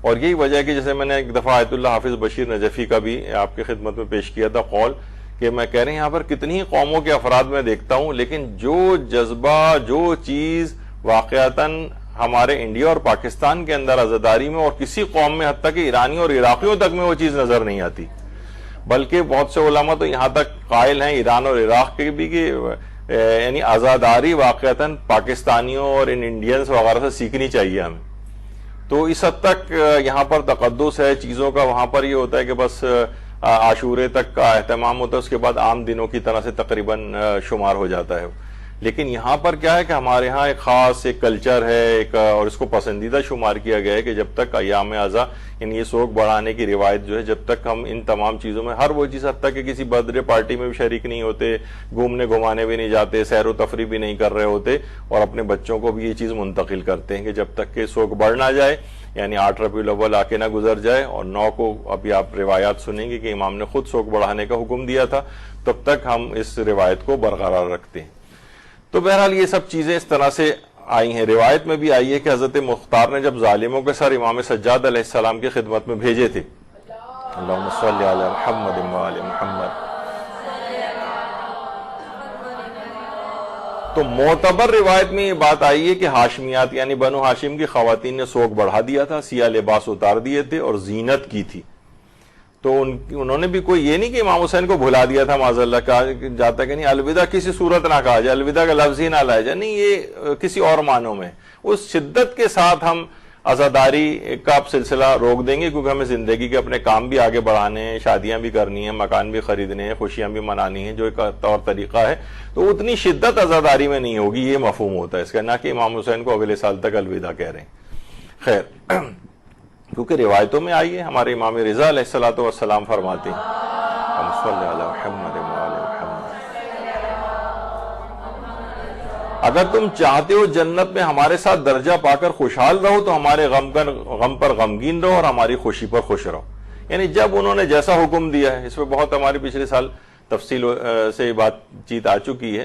اور یہی وجہ ہے کہ جیسے میں نے ایک دفعہ آیت اللہ حافظ بشیر نجفی کا بھی آپ کی خدمت میں پیش کیا تھا قول، کہ میں کہہ رہے ہیں یہاں پر کتنی ہی قوموں کے افراد میں دیکھتا ہوں، لیکن جو جذبہ، جو چیز واقعتاً ہمارے انڈیا اور پاکستان کے اندر عزاداری میں اور کسی قوم میں، حتیٰ کہ ایرانیوں اور عراقیوں تک میں وہ چیز نظر نہیں آتی. بلکہ بہت سے علماء تو یہاں تک قائل ہیں ایران اور عراق کے بھی کہ یعنی عزاداری واقعتاً پاکستانیوں اور ان انڈینز وغیرہ سے سیکھنی چاہیے ہمیں. تو اس حد تک یہاں پر تقدس ہے چیزوں کا. وہاں پر یہ ہوتا ہے کہ بس عاشورے تک کا اہتمام ہوتا ہے، اس کے بعد عام دنوں کی طرح سے تقریباً شمار ہو جاتا ہے. لیکن یہاں پر کیا ہے کہ ہمارے ہاں ایک خاص ایک کلچر ہے ایک، اور اس کو پسندیدہ شمار کیا گیا ہے کہ جب تک ایام اعضا یعنی یہ سوگ بڑھانے کی روایت جو ہے، جب تک ہم ان تمام چیزوں میں ہر وہ چیز، حتیٰ کہ کسی برتھ ڈے پارٹی میں بھی شریک نہیں ہوتے، گھومنے گھمانے بھی نہیں جاتے، سیر و تفریح بھی نہیں کر رہے ہوتے، اور اپنے بچوں کو بھی یہ چیز منتقل کرتے ہیں کہ جب تک کہ سوگ بڑھ نہ جائے، یعنی 8 ربیع الاول آ کے نہ گزر جائے، اور 9 کو ابھی آپ روایات سنیں گے کہ امام نے خود سوگ بڑھانے کا حکم دیا تھا، تب تک ہم اس روایت کو برقرار رکھتے ہیں. تو بہرحال یہ سب چیزیں اس طرح سے آئی ہیں. روایت میں بھی آئی ہے کہ حضرت مختار نے جب ظالموں کے سر امام سجاد علیہ السلام کی خدمت میں بھیجے تھے، اللہم صلی علی محمد و آل محمد، تو معتبر روایت میں یہ بات آئی ہے کہ ہاشمیات یعنی بنو ہاشم کی خواتین نے سوگ بڑھا دیا تھا، سیاہ لباس اتار دیے تھے اور زینت کی تھی. تو انہوں نے بھی کوئی یہ نہیں کہ امام حسین کو بھلا دیا تھا، معاذ اللہ کہا جاتا کہ نہیں الوداع کسی صورت نہ کہا جائے، الوداع کا لفظ ہی نہ لایا جائے، نہیں یہ کسی اور معنوں میں. اس شدت کے ساتھ ہم عزاداری کا سلسلہ روک دیں گے، کیونکہ ہمیں زندگی کے اپنے کام بھی آگے بڑھانے ہیں، شادیاں بھی کرنی ہیں، مکان بھی خریدنے ہیں، خوشیاں بھی منانی ہیں، جو ایک طور طریقہ ہے، تو اتنی شدت عزاداری میں نہیں ہوگی، یہ مفہوم ہوتا ہے اس کا، نہ کہ امام حسین کو اگلے سال تک الوداع کہہ رہے ہیں. خیر، کیونکہ روایتوں میں آئی ہے، ہمارے امام رضا علیہ الصلوۃ والسلام فرماتے ہیں، ہم صلی علی محمد و آل محمد، اگر تم چاہتے ہو جنت میں ہمارے ساتھ درجہ پا کر خوشحال رہو تو ہمارے غم پر غمگین رہو اور ہماری خوشی پر خوش رہو. یعنی جب انہوں نے جیسا حکم دیا ہے، اس پہ بہت ہماری پچھلے سال تفصیل سے بات چیت آ چکی ہے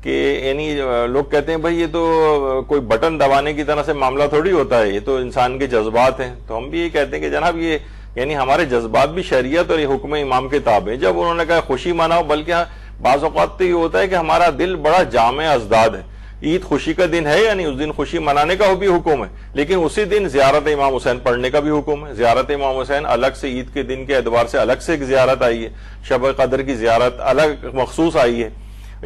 کہ یعنی لوگ کہتے ہیں بھائی یہ تو کوئی بٹن دبانے کی طرح سے معاملہ تھوڑی ہوتا ہے، یہ تو انسان کے جذبات ہیں. تو ہم بھی یہ کہتے ہیں کہ جناب یہ یعنی ہمارے جذبات بھی شریعت اور یہ حکم امام کے تابع ہیں. جب انہوں نے کہا خوشی مناؤ، بلکہ بعض اوقات تو یہ ہوتا ہے کہ ہمارا دل بڑا جامع ازداد ہے. عید خوشی کا دن ہے، یعنی اس دن خوشی منانے کا بھی حکم ہے، لیکن اسی دن زیارت امام حسین پڑھنے کا بھی حکم ہے. زیارت امام حسین الگ سے عید کے دن کے اعتبار سے الگ سے ایک زیارت آئی ہے، شب قدر کی زیارت الگ مخصوص آئی ہے.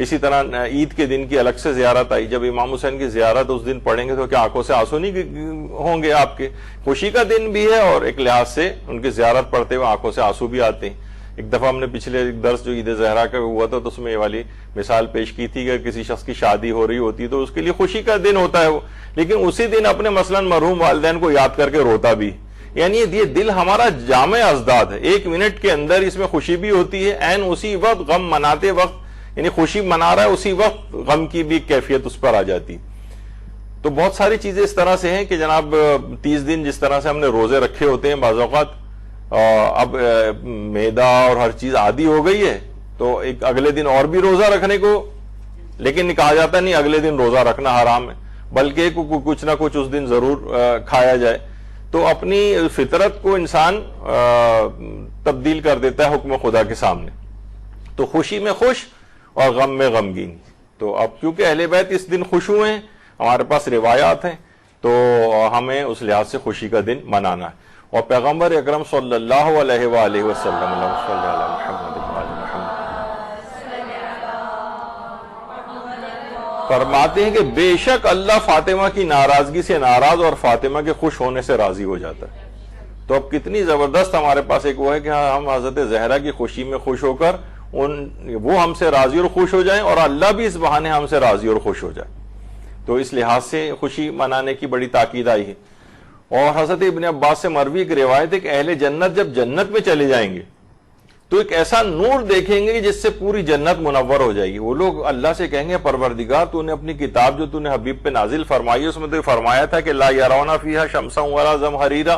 اسی طرح عید کے دن کی الگ سے زیارت آئی. جب امام حسین کی زیارت اس دن پڑھیں گے تو کیا آنکھوں سے آنسو نہیں ہوں گے آپ کے؟ خوشی کا دن بھی ہے اور ایک لحاظ سے ان کی زیارت پڑھتے ہوئے آنکھوں سے آنسو بھی آتے ہیں. ایک دفعہ ہم نے پچھلے درس جو عید زہرا کا ہوا تھا تو اس میں یہ والی مثال پیش کی تھی کہ کسی شخص کی شادی ہو رہی ہوتی تو اس کے لیے خوشی کا دن ہوتا ہے وہ، لیکن اسی دن اپنے مثلاً مرحوم والدین کو یاد کر کے روتا بھی. یعنی یہ دل ہمارا جامع ازداد ہے، 1 منٹ کے اندر اس میں خوشی بھی ہوتی ہے، عین اسی وقت غم مناتے وقت یعنی خوشی منا رہا ہے اسی وقت غم کی بھی کیفیت اس پر آ جاتی. تو بہت ساری چیزیں اس طرح سے ہیں کہ جناب 30 دن جس طرح سے ہم نے روزے رکھے ہوتے ہیں، بعض اوقات اب میدا اور ہر چیز عادی ہو گئی ہے تو ایک اگلے دن اور بھی روزہ رکھنے کو، لیکن کہا جاتا نہیں اگلے دن روزہ رکھنا حرام ہے، بلکہ کچھ نہ کچھ اس دن ضرور کھایا جائے. تو اپنی فطرت کو انسان تبدیل کر دیتا ہے حکم خدا کے سامنے. تو خوشی میں خوش اور غم میں غمگین. تو اب کیونکہ اہل بیت اس دن خوش ہوئے ہیں، ہمارے پاس روایات ہیں، تو ہمیں اس لحاظ سے خوشی کا دن منانا ہے. اور پیغمبر اکرم صلی اللہ علیہ وآلہ وسلم اللہم صلی علی محمد و آل محمد فرماتے ہیں کہ بے شک اللہ فاطمہ کی ناراضگی سے ناراض اور فاطمہ کے خوش ہونے سے راضی ہو جاتا ہے. تو اب کتنی زبردست ہمارے پاس ایک وہ ہے کہ ہم حضرت زہرا کی خوشی میں خوش ہو کر وہ ہم سے راضی اور خوش ہو جائیں، اور اللہ بھی اس بہانے ہم سے راضی اور خوش ہو جائے. تو اس لحاظ سے خوشی منانے کی بڑی تاکید آئی ہے. اور حضرت ابن عباس سے مروی ایک روایت ہے کہ اہل جنت جب جنت میں چلے جائیں گے تو ایک ایسا نور دیکھیں گے جس سے پوری جنت منور ہو جائے گی. وہ لوگ اللہ سے کہیں گے پروردگار تو نے اپنی کتاب جو تو نے حبیب پہ نازل فرمائی ہے اس میں تو فرمایا تھا کہ لا یرون فیہا شمسا ولا زمہریرا,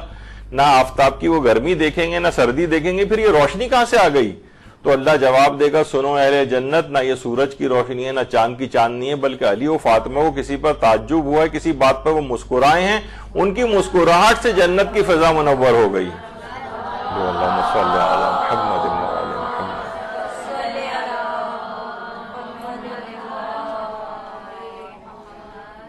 نہ آفتاب کی وہ گرمی دیکھیں گے نہ سردی دیکھیں گے, پھر یہ روشنی کہاں سے آ گئی؟ تو اللہ جواب دے گا سنو اہل جنت, نہ یہ سورج کی روشنی ہے نہ چاند کی چاندنی ہے, بلکہ علی و فاطمہ کو کسی پر تعجب ہوا ہے, کسی بات پر وہ مسکرائے ہیں, ان کی مسکراہٹ سے جنت کی فضا منور ہو گئی. اللہم صلی علی محمد وعلی محمد.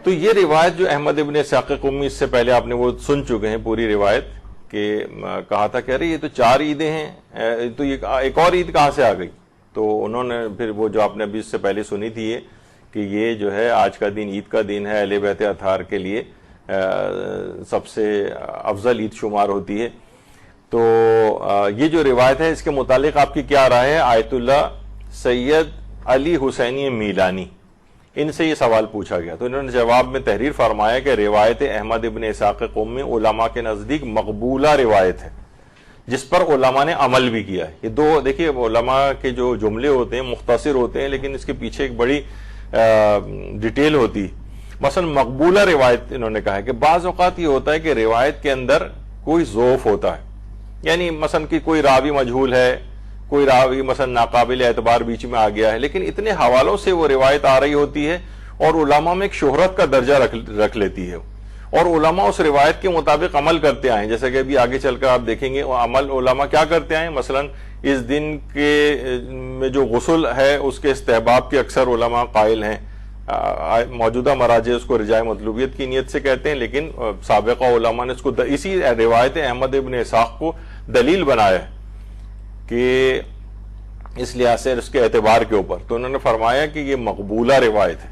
تو یہ روایت جو احمد ابن اسحاق قمی, اس سے پہلے آپ نے وہ سن چکے ہیں پوری روایت, کہ کہا تھا کہ ارے یہ تو 4 عیدیں ہیں, تو یہ ایک اور عید کہاں سے آ گئی؟ تو انہوں نے پھر وہ جو آپ نے ابھی اس سے پہلے سنی تھی یہ کہ یہ جو ہے آج کا دن عید کا دن ہے, اہل بیت اطہار کے لیے سب سے افضل عید شمار ہوتی ہے. تو یہ جو روایت ہے اس کے متعلق آپ کی کیا رائے ہے؟ آیت اللہ سید علی حسینی میلانی, ان سے یہ سوال پوچھا گیا تو انہوں نے جواب میں تحریر فرمایا کہ روایت احمد ابن اسحاق قمی علماء کے نزدیک مقبولہ روایت ہے جس پر علماء نے عمل بھی کیا ہے. یہ دو دیکھیے علماء کے جو جملے ہوتے ہیں مختصر ہوتے ہیں لیکن اس کے پیچھے ایک بڑی ڈیٹیل ہوتی ہے. مثلا مقبولہ روایت انہوں نے کہا ہے کہ بعض اوقات یہ ہوتا ہے کہ روایت کے اندر کوئی ضعف ہوتا ہے, یعنی مثلا کہ کوئی راوی مجہول ہے, کوئی راوی مثلا ناقابل اعتبار بیچ میں آ گیا ہے, لیکن اتنے حوالوں سے وہ روایت آ رہی ہوتی ہے اور علماء میں ایک شہرت کا درجہ رکھ لیتی ہے, اور علماء اس روایت کے مطابق عمل کرتے آئے ہیں. جیسے کہ ابھی آگے چل کر آپ دیکھیں گے عمل علماء کیا کرتے آئے ہیں. مثلا اس دن کے میں جو غسل ہے اس کے استحباب کے اکثر علماء قائل ہیں. موجودہ مراجع اس کو رجاء مطلوبیت کی نیت سے کہتے ہیں, لیکن سابقہ علماء نے اس کو اسی روایت احمد ابن اسحاق کو دلیل بنایا ہے کہ اس لحاظ سے اس کے اعتبار کے اوپر. تو انہوں نے فرمایا کہ یہ مقبولہ روایت ہے.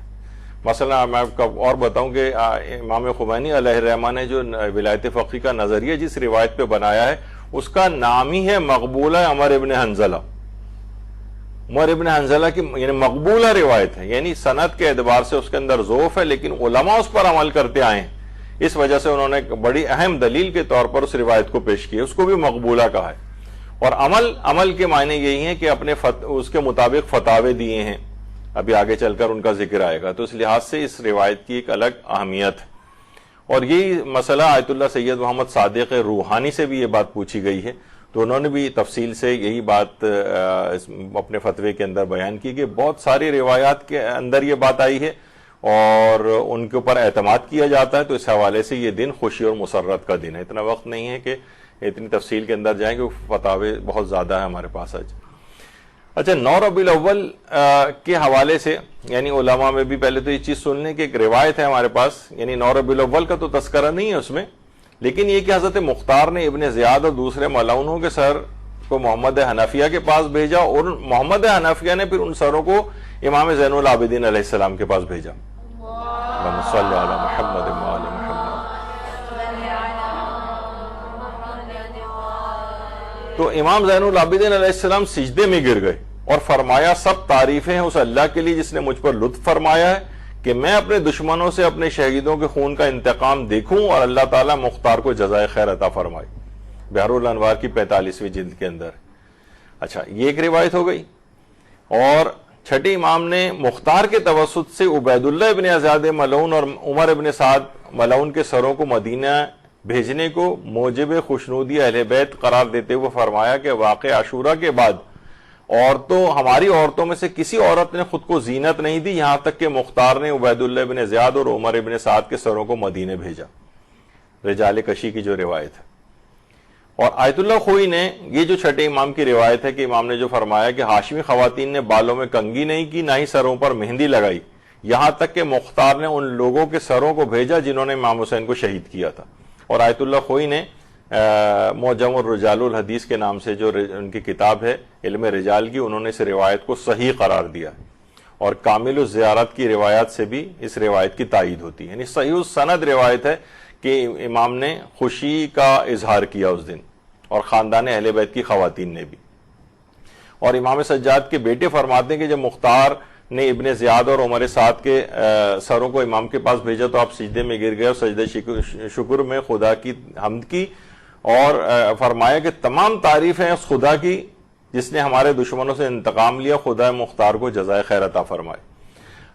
مثلا میں آپ کو اور بتاؤں کہ امام خمینی علیہ الرحمہ نے جو ولایت فقیہ کا نظریہ جس روایت پہ بنایا ہے اس کا نام ہی ہے مقبولہ عمر ابن حنظلہ. عمر ابن حنظلہ کی یعنی مقبولہ روایت ہے, یعنی سند کے اعتبار سے اس کے اندر ضعف ہے لیکن علماء اس پر عمل کرتے آئے ہیں. اس وجہ سے انہوں نے بڑی اہم دلیل کے طور پر اس روایت کو پیش کی, اس کو بھی مقبولہ کہا ہے. اور عمل کے معنی یہی ہیں کہ اپنے اس کے مطابق فتاوے دیے ہیں, ابھی آگے چل کر ان کا ذکر آئے گا. تو اس لحاظ سے اس روایت کی ایک الگ اہمیت ہے. اور یہی مسئلہ آیت اللہ سید محمد صادق روحانی سے بھی یہ بات پوچھی گئی ہے, تو انہوں نے بھی تفصیل سے یہی بات اپنے فتوے کے اندر بیان کی کہ بہت ساری روایات کے اندر یہ بات آئی ہے اور ان کے اوپر اعتماد کیا جاتا ہے. تو اس حوالے سے یہ دن خوشی اور مسرت کا دن ہے. اتنا وقت نہیں ہے کہ اتنی تفصیل کے اندر جائیں کہ فتاوے بہت زیادہ ہے ہمارے پاس آج. اچھا, 9 ربیع الاول کے حوالے سے یعنی علماء میں بھی پہلے تو یہ چیز سن لیں کہ ایک روایت ہے ہمارے پاس, یعنی 9 ربیع الاول کا تو تذکرہ نہیں ہے اس میں, لیکن یہ کہ حضرت مختار نے ابن زیاد اور دوسرے ملعونوں کے سر کو محمد حنفیہ کے پاس بھیجا اور محمد حنفیہ نے پھر ان سروں کو امام زین العابدین علیہ السلام کے پاس بھیجا. اللہم صلی علی محمد وعلی محمد. تو امام زین العابدین علیہ السلام سجدے میں گر گئے اور فرمایا سب تعریفیں ہیں اس اللہ کے لیے جس نے مجھ پر لطف فرمایا ہے کہ میں اپنے دشمنوں سے اپنے شہیدوں کے خون کا انتقام دیکھوں اور اللہ تعالیٰ مختار کو جزائے خیر عطا فرمائے. بحر الانوار کی 45ویں جلد کے اندر. اچھا, یہ ایک روایت ہو گئی. اور چھٹے امام نے مختار کے توسط سے عبید اللہ ابن عزاد ملعون اور عمر ابن سعد ملعون کے سروں کو مدینہ بھیجنے کو موجب خوشنودی اہل بیت قرار دیتے ہوئے فرمایا کہ واقع عاشورہ کے بعد ہماری عورتوں میں سے کسی عورت نے خود کو زینت نہیں دی یہاں تک کہ مختار نے عبید اللہ ابن زیاد اور عمر ابن سعد کے سروں کو مدینے بھیجا. رجال کشی کی جو روایت ہے. اور آیت اللہ خوئی نے یہ جو چھٹے امام کی روایت ہے کہ امام نے جو فرمایا کہ ہاشمی خواتین نے بالوں میں کنگھی نہیں کی نہ ہی سروں پر مہندی لگائی یہاں تک کہ مختار نے ان لوگوں کے سروں کو بھیجا جنہوں نے امام حسین کو شہید کیا تھا. اور آیت اللہ خوئی نے معجم الرجال الحدیث کے نام سے جو ان کی کتاب ہے علم رجال کی, انہوں نے اس روایت کو صحیح قرار دیا. اور کامل الزیارت کی روایات سے بھی اس روایت کی تائید ہوتی ہے, یعنی صحیح السند روایت ہے کہ امام نے خوشی کا اظہار کیا اس دن اور خاندان اہل بیت کی خواتین نے بھی. اور امام سجاد کے بیٹے فرماتے ہیں کہ جب مختار نے ابن زیاد اور عمر سعد کے سروں کو امام کے پاس بھیجا تو آپ سجدے میں گر گئے اور سجدہ شکر میں خدا کی حمد کی اور فرمایا کہ تمام تعریفیں اس خدا کی جس نے ہمارے دشمنوں سے انتقام لیا، خدا مختار کو جزائے خیر عطا فرمائے۔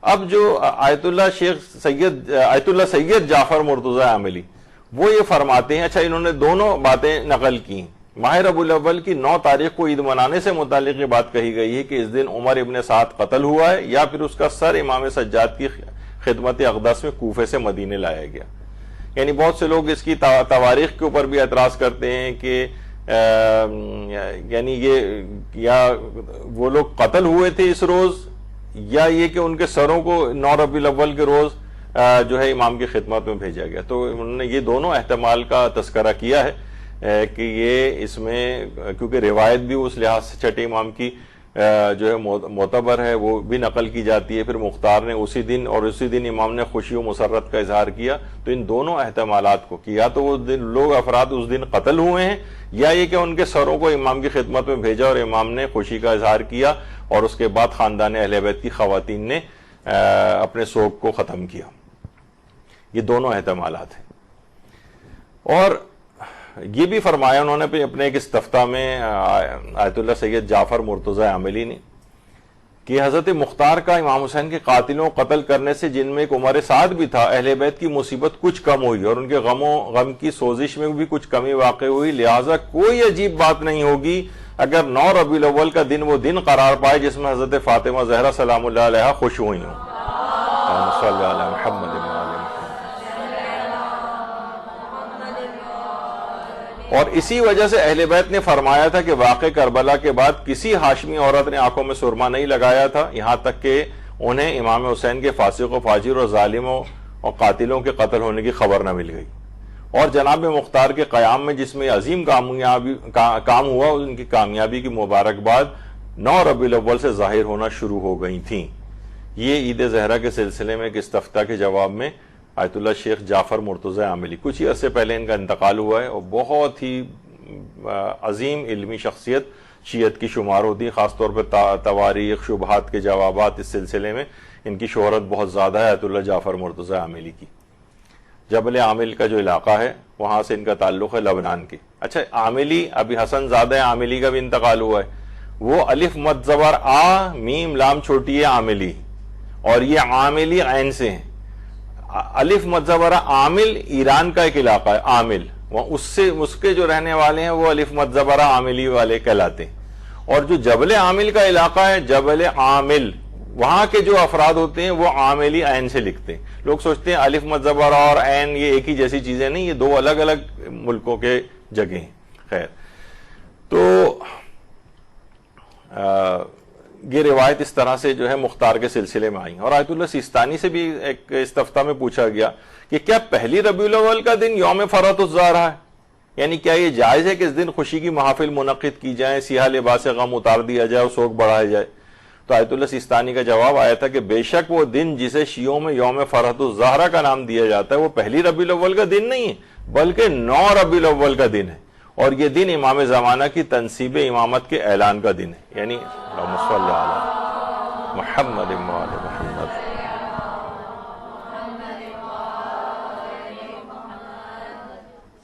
اب جو آیت اللہ سید جعفر مرتضی عاملی وہ یہ فرماتے ہیں، اچھا انہوں نے دونوں باتیں نقل کی، ماہ ربیع الاول کی 9 تاریخ کو عید منانے سے متعلق یہ بات کہی گئی ہے کہ اس دن عمر ابن سعد قتل ہوا ہے، یا پھر اس کا سر امام سجاد کی خدمت اقدس میں کوفے سے مدینے لایا گیا۔ یعنی بہت سے لوگ اس کی تواریخ کے اوپر بھی اعتراض کرتے ہیں کہ یعنی یہ یا وہ لوگ قتل ہوئے تھے اس روز، یا یہ کہ ان کے سروں کو 9 ربیع الاول کے روز جو ہے امام کی خدمت میں بھیجا گیا۔ تو انہوں نے یہ دونوں احتمال کا تذکرہ کیا ہے کہ یہ اس میں کیونکہ روایت بھی اس لحاظ سے چھٹے امام کی جو ہے معتبر ہے، وہ بھی نقل کی جاتی ہے، پھر مختار نے اسی دن امام نے خوشی و مسرت کا اظہار کیا، تو ان دونوں احتمالات کو یا تو وہ لوگ افراد اس دن قتل ہوئے ہیں، یا یہ کہ ان کے سروں کو امام کی خدمت میں بھیجا اور امام نے خوشی کا اظہار کیا، اور اس کے بعد خاندان اہل بیت کی خواتین نے اپنے سوگ کو ختم کیا۔ یہ دونوں احتمالات ہیں۔ اور یہ بھی فرمایا انہوں نے اپنے ایک استفتاء میں آیت اللہ سید جعفر مرتضی عاملی نے کہ حضرت مختار کا امام حسین کے قاتلوں کو قتل کرنے سے، جن میں ایک عمر سعد بھی تھا، اہل بیت کی مصیبت کچھ کم ہوئی اور ان کے غم کی سوزش میں بھی کچھ کمی واقع ہوئی، لہٰذا کوئی عجیب بات نہیں ہوگی اگر 9 ربیع الاول کا دن وہ دن قرار پائے جس میں حضرت فاطمہ زہرا سلام اللہ علیہا خوش ہوئی ہوں۔ صلی علی محمد۔ اور اسی وجہ سے اہل بیت نے فرمایا تھا کہ واقع کربلا کے بعد کسی ہاشمی عورت نے آنکھوں میں سرما نہیں لگایا تھا، یہاں تک کہ انہیں امام حسین کے فاسق و فاجر اور ظالموں اور قاتلوں کے قتل ہونے کی خبر نہ مل گئی۔ اور جناب مختار کے قیام میں جس میں عظیم کام ہوا، ان کی کامیابی کی مبارکباد 9 ربیع الاول سے ظاہر ہونا شروع ہو گئی تھیں۔ یہ عید زہرا کے سلسلے میں ایک استفتاء کے جواب میں آیت اللہ شیخ جعفر مرتضی عاملی، کچھ ہی عرصے پہلے ان کا انتقال ہوا ہے، اور بہت ہی عظیم علمی شخصیت شیعت کی شمار ہوتی ہے، خاص طور پہ تواریخ شبہات کے جوابات اس سلسلے میں ان کی شہرت بہت زیادہ ہے آیت اللہ جعفر مرتضی عاملی کی۔ جبل عامل کا جو علاقہ ہے وہاں سے ان کا تعلق ہے لبنان کے۔ اچھا عاملی ابھی حسن زادہ عاملی کا بھی انتقال ہوا ہے، وہ الف مد زبر آ میم لام چھوٹی ہے عاملی، اور یہ عاملی عین سے ہیں۔ الف مد زبر عامل ایران کا ایک علاقہ ہے عامل، اس کے جو رہنے والے ہیں وہ الف مد زبر عاملی والے کہلاتے ہیں۔ اور جو جبل عامل کا علاقہ ہے جبل عامل، وہاں کے جو افراد ہوتے ہیں وہ عاملی عین سے لکھتے ہیں۔ لوگ سوچتے ہیں الف مد زبر اور عین یہ ایک ہی جیسی چیزیں، نہیں، یہ دو الگ الگ ملکوں کے جگہ ہیں۔ خیر، تو یہ روایت اس طرح سے جو ہے مختار کے سلسلے میں آئی، اور آیت اللہ سیستانی سے بھی ایک استفتاء میں پوچھا گیا کہ کیا پہلی ربیع الاول کا دن یوم فرحت الزہرا ہے، یعنی کیا یہ جائز ہے کہ اس دن خوشی کی محافل منعقد کی جائیں، سیاہ لباس غم اتار دیا جائے اور سوگ بڑھایا جائے؟ تو آیت اللہ سیستانی کا جواب آیا تھا کہ بے شک وہ دن جسے شیعوں میں یوم فرحت الزہرا کا نام دیا جاتا ہے وہ پہلی ربیع الاول کا دن نہیں ہے بلکہ 9 ربیع الاول کا دن ہے، اور یہ دن امام زمانہ کی تنصیب امامت کے اعلان کا دن ہے، یعنی اللہم صلی علی محمد و آل محمد۔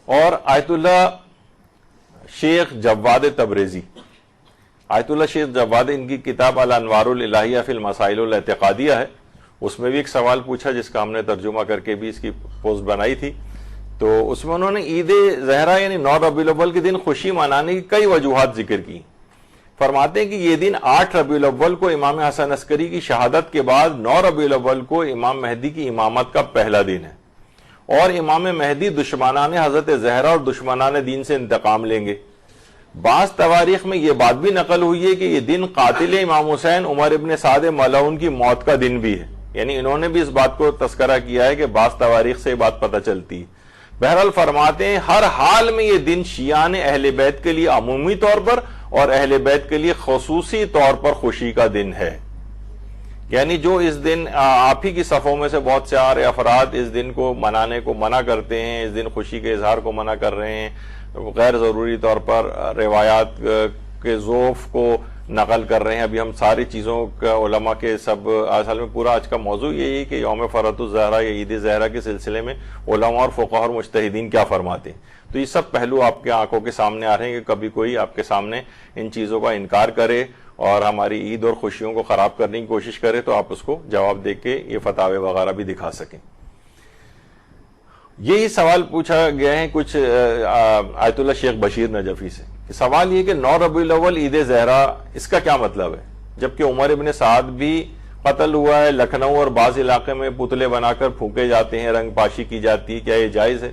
اور آیت اللہ شیخ جواد تبریزی، آیت اللہ شیخ جواد، ان کی کتاب الانوار الالہیہ فی المسائل الاعتقادیہ ہے، اس میں بھی ایک سوال پوچھا جس کا ہم نے ترجمہ کر کے بھی اس کی پوسٹ بنائی تھی۔ تو اس میں انہوں نے عید زہرا یعنی 9 ربیع الاول کے دن خوشی منانے کی کئی وجوہات ذکر کی۔ فرماتے ہیں کہ یہ دن 8 ربیع الاول کو امام حسن عسکری کی شہادت کے بعد 9 ربیع الاول کو امام مہدی کی امامت کا پہلا دن ہے، اور امام مہدی دشمنان حضرت زہرا اور دشمنان دین سے انتقام لیں گے۔ بعض تواریخ میں یہ بات بھی نقل ہوئی ہے کہ یہ دن قاتل امام حسین عمر ابن سعد ملعون کی موت کا دن بھی ہے، یعنی انہوں نے بھی اس بات کو تذکرہ کیا ہے کہ بعض تواریخ سے یہ بات پتہ چلتی ہے۔ بہرحال فرماتے ہیں ہر حال میں یہ دن شیعان اہل بیت کے لیے عمومی طور پر اور اہل بیت کے لیے خصوصی طور پر خوشی کا دن ہے، یعنی جو اس دن آپ ہی کی صفوں میں سے بہت سارے افراد اس دن کو منانے کو منع کرتے ہیں، اس دن خوشی کے اظہار کو منع کر رہے ہیں، غیر ضروری طور پر روایات کے ذوف کو نقل کر رہے ہیں۔ ابھی ہم ساری چیزوں کا علماء کے سب اصل میں پورا آج کا موضوع یہی ہے کہ یوم فرحت الزہرا یا عید زہرا کے سلسلے میں علماء اور فقہاء اور مجتہدین کیا فرماتے ہیں۔ تو یہ سب پہلو آپ کے آنکھوں کے سامنے آ رہے ہیں کہ کبھی کوئی آپ کے سامنے ان چیزوں کا انکار کرے اور ہماری عید اور خوشیوں کو خراب کرنے کی کوشش کرے تو آپ اس کو جواب دے کے یہ فتاوے وغیرہ بھی دکھا سکیں۔ یہی سوال پوچھا گیا ہے کچھ آیت اللہ شیخ بشیر نجفی سے، سوال یہ کہ 9 ربیع الاول عید زہرا اس کا کیا مطلب ہے، جبکہ عمر ابن سعد بھی قتل ہوا ہے، لکھنؤ اور بعض علاقے میں پتلے بنا کر پھونکے جاتے ہیں، رنگ پاشی کی جاتی ہے، کیا یہ جائز ہے؟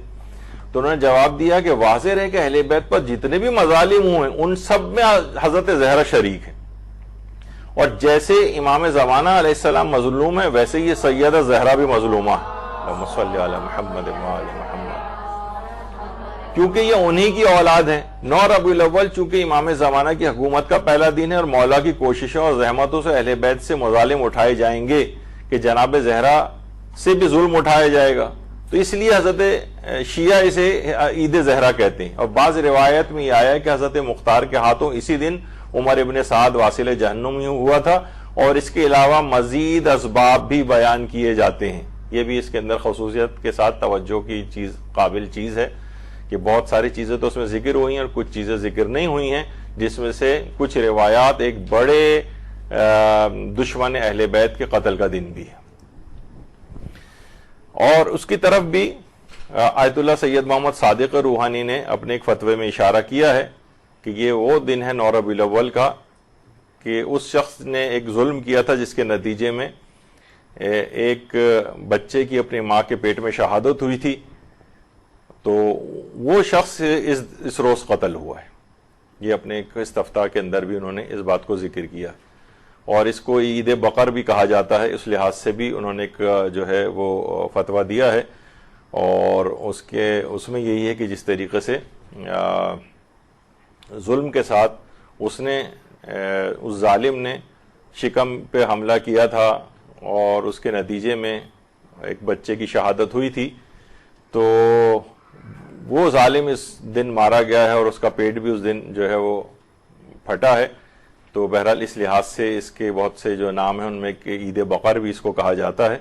تو انہوں نے جواب دیا کہ واضح ہے کہ اہل بیت پر جتنے بھی مظالم ہوئے ان سب میں حضرت زہرا شریک ہے، اور جیسے امام زمانہ علیہ السلام مظلوم ہے ویسے یہ سیدہ زہرا بھی مظلومہ ہے، اللہم صلی علی محمد وآل محمد، کیونکہ یہ انہی کی اولاد ہیں۔ 9 ربیع الاول چونکہ امام زمانہ کی حکومت کا پہلا دن ہے اور مولا کی کوششوں اور زحمتوں سے اہل بیت سے مظالم اٹھائے جائیں گے کہ جناب زہرا سے بھی ظلم اٹھایا جائے گا، تو اس لیے حضرت شیعہ اسے عید زہرا کہتے ہیں۔ اور بعض روایت میں یہ آیا ہے کہ حضرت مختار کے ہاتھوں اسی دن عمر ابن سعد واصل جہنم ہوا تھا، اور اس کے علاوہ مزید اسباب بھی بیان کیے جاتے ہیں۔ یہ بھی اس کے اندر خصوصیت کے ساتھ توجہ کی قابل چیز ہے کہ بہت ساری چیزیں تو اس میں ذکر ہوئی ہیں اور کچھ چیزیں ذکر نہیں ہوئی ہیں، جس میں سے کچھ روایات ایک بڑے دشمن اہل بیت کے قتل کا دن بھی ہے۔ اور اس کی طرف بھی آیت اللہ سید محمد صادق روحانی نے اپنے ایک فتوے میں اشارہ کیا ہے کہ یہ وہ دن ہے 9 ربیع الاول کا کہ اس شخص نے ایک ظلم کیا تھا جس کے نتیجے میں ایک بچے کی اپنی ماں کے پیٹ میں شہادت ہوئی تھی، تو وہ شخص اس روز قتل ہوا ہے۔ یہ اپنے استفتاء کے اندر بھی انہوں نے اس بات کو ذکر کیا، اور اس کو عید بقر بھی کہا جاتا ہے، اس لحاظ سے بھی انہوں نے ایک جو ہے وہ فتویٰ دیا ہے، اور اس میں یہی ہے کہ جس طریقے سے ظلم کے ساتھ اس ظالم نے شکم پہ حملہ کیا تھا اور اس کے نتیجے میں ایک بچے کی شہادت ہوئی تھی، تو وہ ظالم اس دن مارا گیا ہے اور اس کا پیٹ بھی اس دن جو ہے وہ پھٹا ہے۔ تو بہرحال اس لحاظ سے اس کے بہت سے جو نام ہیں ان میں کہ عید بقر بھی اس کو کہا جاتا ہے،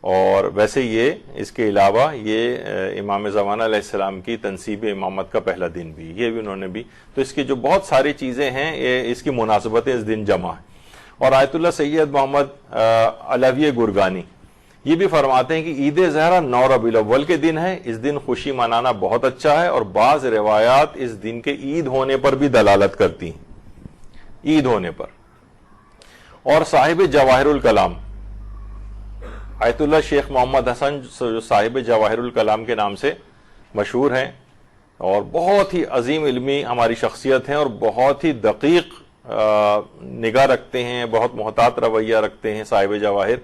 اور ویسے یہ اس کے علاوہ یہ امام زمانہ علیہ السلام کی تنصیب امامت کا پہلا دن بھی، یہ بھی انہوں نے بھی، تو اس کی جو بہت ساری چیزیں ہیں یہ اس کی مناسبتیں اس دن جمع ہیں۔ اور آیت اللہ سید محمد علوی گرگانی یہ بھی فرماتے ہیں کہ عید زہرا 9 ربیع الاول کے دن ہے، اس دن خوشی منانا بہت اچھا ہے، اور بعض روایات اس دن کے عید ہونے پر بھی دلالت کرتی ہیں، عید ہونے پر۔ اور صاحب جواہر الکلام آیت اللہ شیخ محمد حسن جو صاحب جواہر الکلام کے نام سے مشہور ہیں اور بہت ہی عظیم علمی ہماری شخصیت ہیں اور بہت ہی دقیق نگاہ رکھتے ہیں، بہت محتاط رویہ رکھتے ہیں صاحب جواہر۔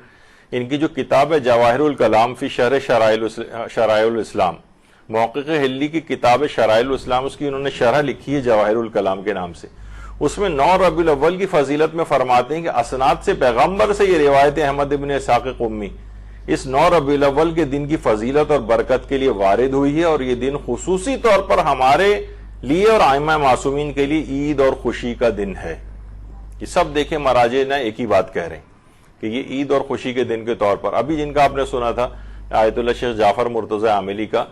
ان کی جو کتاب ہے جواہر الکلام فی شرح شرائع الاسلام، محقق ہلی کی کتاب شرائع الاسلام، اس کی انہوں نے شرح لکھی ہے جواہر الکلام کے نام سے۔ اس میں 9 ربیع الاول کی فضیلت میں فرماتے ہیں کہ اسناد سے پیغمبر سے یہ روایت احمد ابن اسحاق قمی اس 9 ربیع الاول کے دن کی فضیلت اور برکت کے لیے وارد ہوئی ہے، اور یہ دن خصوصی طور پر ہمارے لیے اور ائمہ معصومین کے لیے عید اور خوشی کا دن ہے۔ یہ سب دیکھیں مراجع نے ایک ہی بات کہہ رہے ہیں کہ یہ عید اور خوشی کے دن کے طور پر، ابھی جن کا آپ نے سنا تھا آیت اللہ شیخ جعفر مرتضی عاملی کا،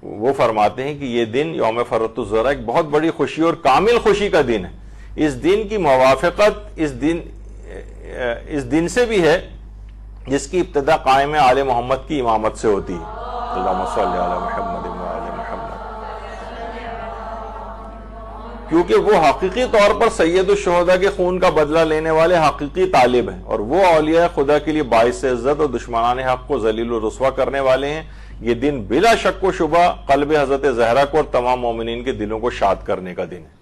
وہ فرماتے ہیں کہ یہ دن یوم فرۃ الزرع ایک بہت بڑی خوشی اور کامل خوشی کا دن ہے۔ اس دن کی موافقت اس دن سے بھی ہے جس کی ابتدا قائم آل محمد کی امامت سے ہوتی ہے، اللہم صلی علی محمد وآل محمد، کیونکہ وہ حقیقی طور پر سید الشہداء کے خون کا بدلہ لینے والے حقیقی طالب ہیں، اور وہ اولیاء خدا کے لیے باعث عزت اور دشمنان حق کو ذلیل و رسوا کرنے والے ہیں۔ یہ دن بلا شک و شبہ قلب حضرت زہرا کو اور تمام مومنین کے دلوں کو شاد کرنے کا دن ہے۔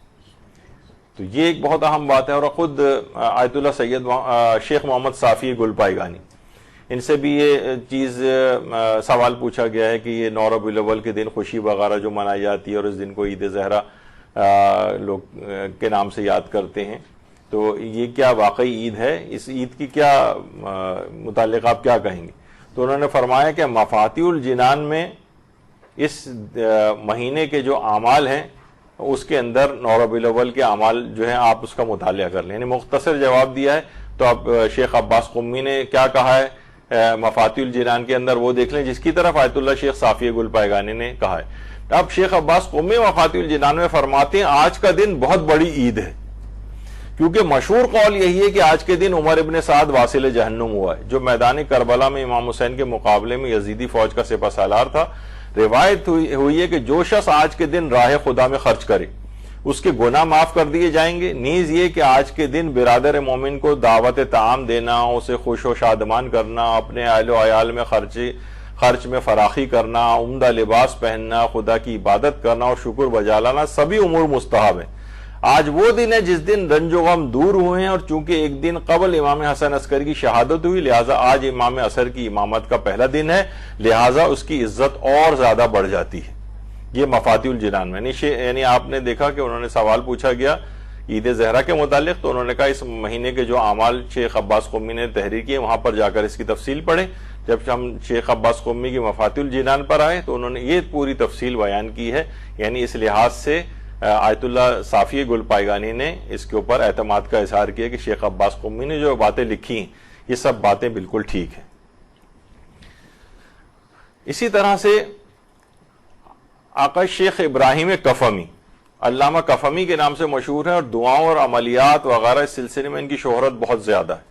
تو یہ ایک بہت اہم بات ہے، اور خود آیت اللہ سید شیخ محمد صافی گل پائگانی، ان سے بھی یہ چیز سوال پوچھا گیا ہے کہ یہ 9 ربیع الاول کے دن خوشی وغیرہ جو منائی جاتی ہے اور اس دن کو عید زہرا لوگ کے نام سے یاد کرتے ہیں، تو یہ کیا واقعی عید ہے؟ اس عید کی کیا متعلق آپ کیا کہیں گے؟ تو انہوں نے فرمایا کہ مفاتیح الجنان میں اس مہینے کے جو اعمال ہیں اس کے اندر 9 ربیع الاول کے اعمال جو ہیں آپ اس کا مطالعہ کر لیں، یعنی مختصر جواب دیا ہے۔ تو اب شیخ عباس قمی نے کیا کہا ہے مفاتیح الجنان کے اندر وہ دیکھ لیں، جس کی طرف آیت اللہ شیخ صافی گل پائگانی نے کہا ہے۔ اب شیخ عباس قمی مفاتیح الجنان میں فرماتے ہیں آج کا دن بہت بڑی عید ہے، کیونکہ مشہور قول یہی ہے کہ آج کے دن عمر ابن سعد واصل جہنم ہوا ہے، جو میدان کربلا میں امام حسین کے مقابلے میں یزیدی فوج کا سپہ سالار تھا۔ روایت ہوئی ہے کہ جو شخص آج کے دن راہ خدا میں خرچ کرے اس کے گناہ معاف کر دیے جائیں گے۔ نیز یہ کہ آج کے دن برادر مومن کو دعوت طعام دینا، اسے خوش و شادمان کرنا، اپنے اہل و عیال میں خرچ میں فراخی کرنا، عمدہ لباس پہننا، خدا کی عبادت کرنا اور شکر بجا لانا سبھی امور مستحب ہیں۔ آج وہ دن ہے جس دن رنج و غم دور ہوئے ہیں، اور چونکہ ایک دن قبل امام حسن عسکری کی شہادت ہوئی، لہٰذا آج امام عصر کی امامت کا پہلا دن ہے، لہٰذا اس کی عزت اور زیادہ بڑھ جاتی ہے۔ یہ مفاتیح الجنان میں یعنی آپ نے دیکھا کہ انہوں نے سوال پوچھا گیا عید زہرا کے متعلق، تو انہوں نے کہا اس مہینے کے جو اعمال شیخ عباس قمی نے تحریر کیے وہاں پر جا کر اس کی تفصیل پڑھیں۔ جب ہم شیخ عباس قمی کی مفاتیح الجنان پر آئے تو انہوں نے یہ پوری تفصیل بیان کی ہے، یعنی اس لحاظ سے آیت اللہ صافی گل پائیگانی نے اس کے اوپر اعتماد کا اظہار کیا کہ شیخ عباس قمی نے جو باتیں لکھی ہیں یہ سب باتیں بالکل ٹھیک ہیں۔ اسی طرح سے آقا شیخ ابراہیم کفمی، علامہ کفمی کے نام سے مشہور ہے، اور دعاؤں اور عملیات وغیرہ اس سلسلے میں ان کی شہرت بہت زیادہ ہے۔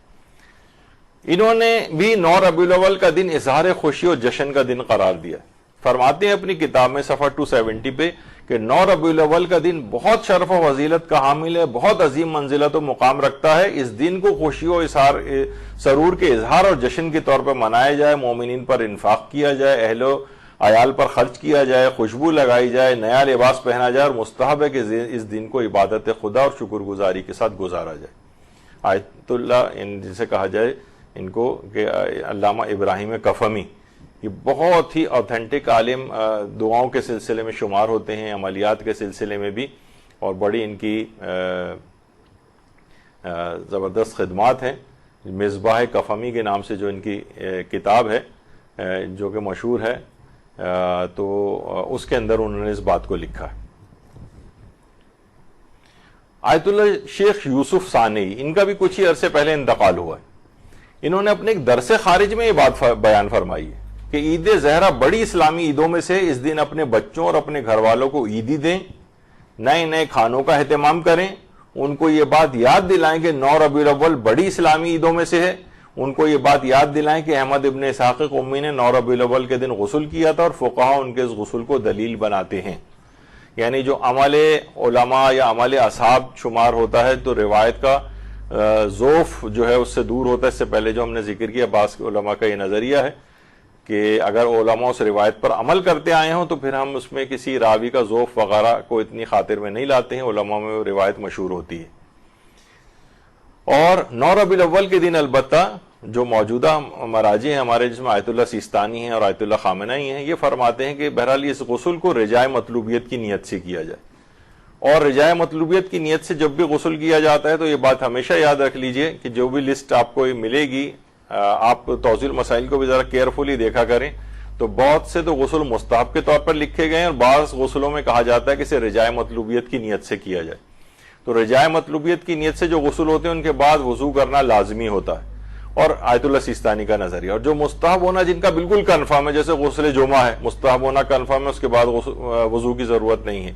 انہوں نے بھی 9 ربیع الاول کا دن اظہار خوشی اور جشن کا دن قرار دیا۔ فرماتے ہیں اپنی کتاب میں صفحہ 270 پہ کہ 9 ربیع الاول کا دن بہت شرف و فضیلت کا حامل ہے، بہت عظیم منزلت و مقام رکھتا ہے۔ اس دن کو خوشی و سرور کے اظہار اور جشن کے طور پر منایا جائے، مومنین پر انفاق کیا جائے، اہل و عیال پر خرچ کیا جائے، خوشبو لگائی جائے، نیا لباس پہنا جائے، اور مستحب ہے کہ اس دن کو عبادت خدا اور شکر گزاری کے ساتھ گزارا جائے۔ آیت اللہ جسے کہا جائے ان کو کہ علامہ ابراہیم کفمی، یہ بہت ہی اوتھینٹک عالم، دعاؤں کے سلسلے میں شمار ہوتے ہیں، عملیات کے سلسلے میں بھی، اور بڑی ان کی زبردست خدمات ہیں۔ مصباح کفمی کے نام سے جو ان کی کتاب ہے جو کہ مشہور ہے، تو اس کے اندر انہوں نے اس بات کو لکھا ہے۔ آیت اللہ شیخ یوسف ثانوی، ان کا بھی کچھ ہی عرصے پہلے انتقال ہوا ہے۔ انہوں نے اپنے ایک درس خارج میں یہ بات بیان فرمائی ہے کہ عید زہرا بڑی اسلامی عیدوں میں سے، اس دن اپنے بچوں اور اپنے گھر والوں کو عیدی دیں، نئے نئے کھانوں کا اہتمام کریں، ان کو یہ بات یاد دلائیں کہ 9 ربیع الاول بڑی اسلامی عیدوں میں سے ہے، ان کو یہ بات یاد دلائیں کہ احمد ابن اسحاق قمی نے 9 ربیع الاول کے دن غسل کیا تھا، اور فقہا ان کے اس غسل کو دلیل بناتے ہیں۔ یعنی جو عمل علماء یا عمل اصحاب شمار ہوتا ہے تو روایت کا ذوف جو ہے اس سے دور ہوتا ہے۔ اس سے پہلے جو ہم نے ذکر کیا بعض علماء کا یہ نظریہ ہے کہ اگر علماء اس روایت پر عمل کرتے آئے ہوں تو پھر ہم اس میں کسی راوی کا ذوف وغیرہ کو اتنی خاطر میں نہیں لاتے ہیں، علماء میں وہ روایت مشہور ہوتی ہے۔ اور 9 ربیع الاول کے دن البتہ جو موجودہ مراجع ہیں ہمارے، جس میں آیت اللہ سیستانی ہیں اور آیت اللہ خامنہئی ہیں، یہ فرماتے ہیں کہ بہرحال اس غسل کو رجاء مطلوبیت کی نیت سے کیا جائے، اور رجاء مطلوبیت کی نیت سے جب بھی غسل کیا جاتا ہے تو یہ بات ہمیشہ یاد رکھ لیجئے کہ جو بھی لسٹ آپ کو ملے گی، آپ توضیح المسائل کو بھی ذرا کیئرفلی دیکھا کریں، تو بہت سے تو غسل مستحب کے طور پر لکھے گئے ہیں، اور بعض غسلوں میں کہا جاتا ہے کہ اسے رجاء مطلوبیت کی نیت سے کیا جائے۔ تو رجاء مطلوبیت کی نیت سے جو غسل ہوتے ہیں ان کے بعد وضو کرنا لازمی ہوتا ہے، اور آیت اللہ سیستانی کا نظریہ۔ اور جو مستحب ہونا جن کا بالکل کنفرم ہے، جیسے غسل جمعہ ہے، مستحب ہونا کنفرم ہے، اس کے بعد وضو کی ضرورت نہیں ہے،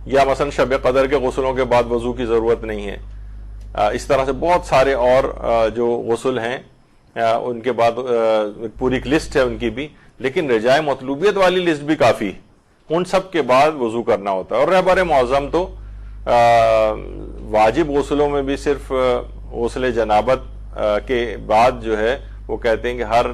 یا مثلا شب قدر کے غسلوں کے بعد وضو کی ضرورت نہیں ہے، اس طرح سے بہت سارے اور جو غسل ہیں ان کے بعد پوری ایک لسٹ ہے ان کی بھی، لیکن رجاء مطلوبیت والی لسٹ بھی کافی، ان سب کے بعد وضو کرنا ہوتا ہے۔ اور رہبر معظم تو واجب غسلوں میں بھی صرف غسل جنابت کے بعد جو ہے وہ کہتے ہیں کہ ہر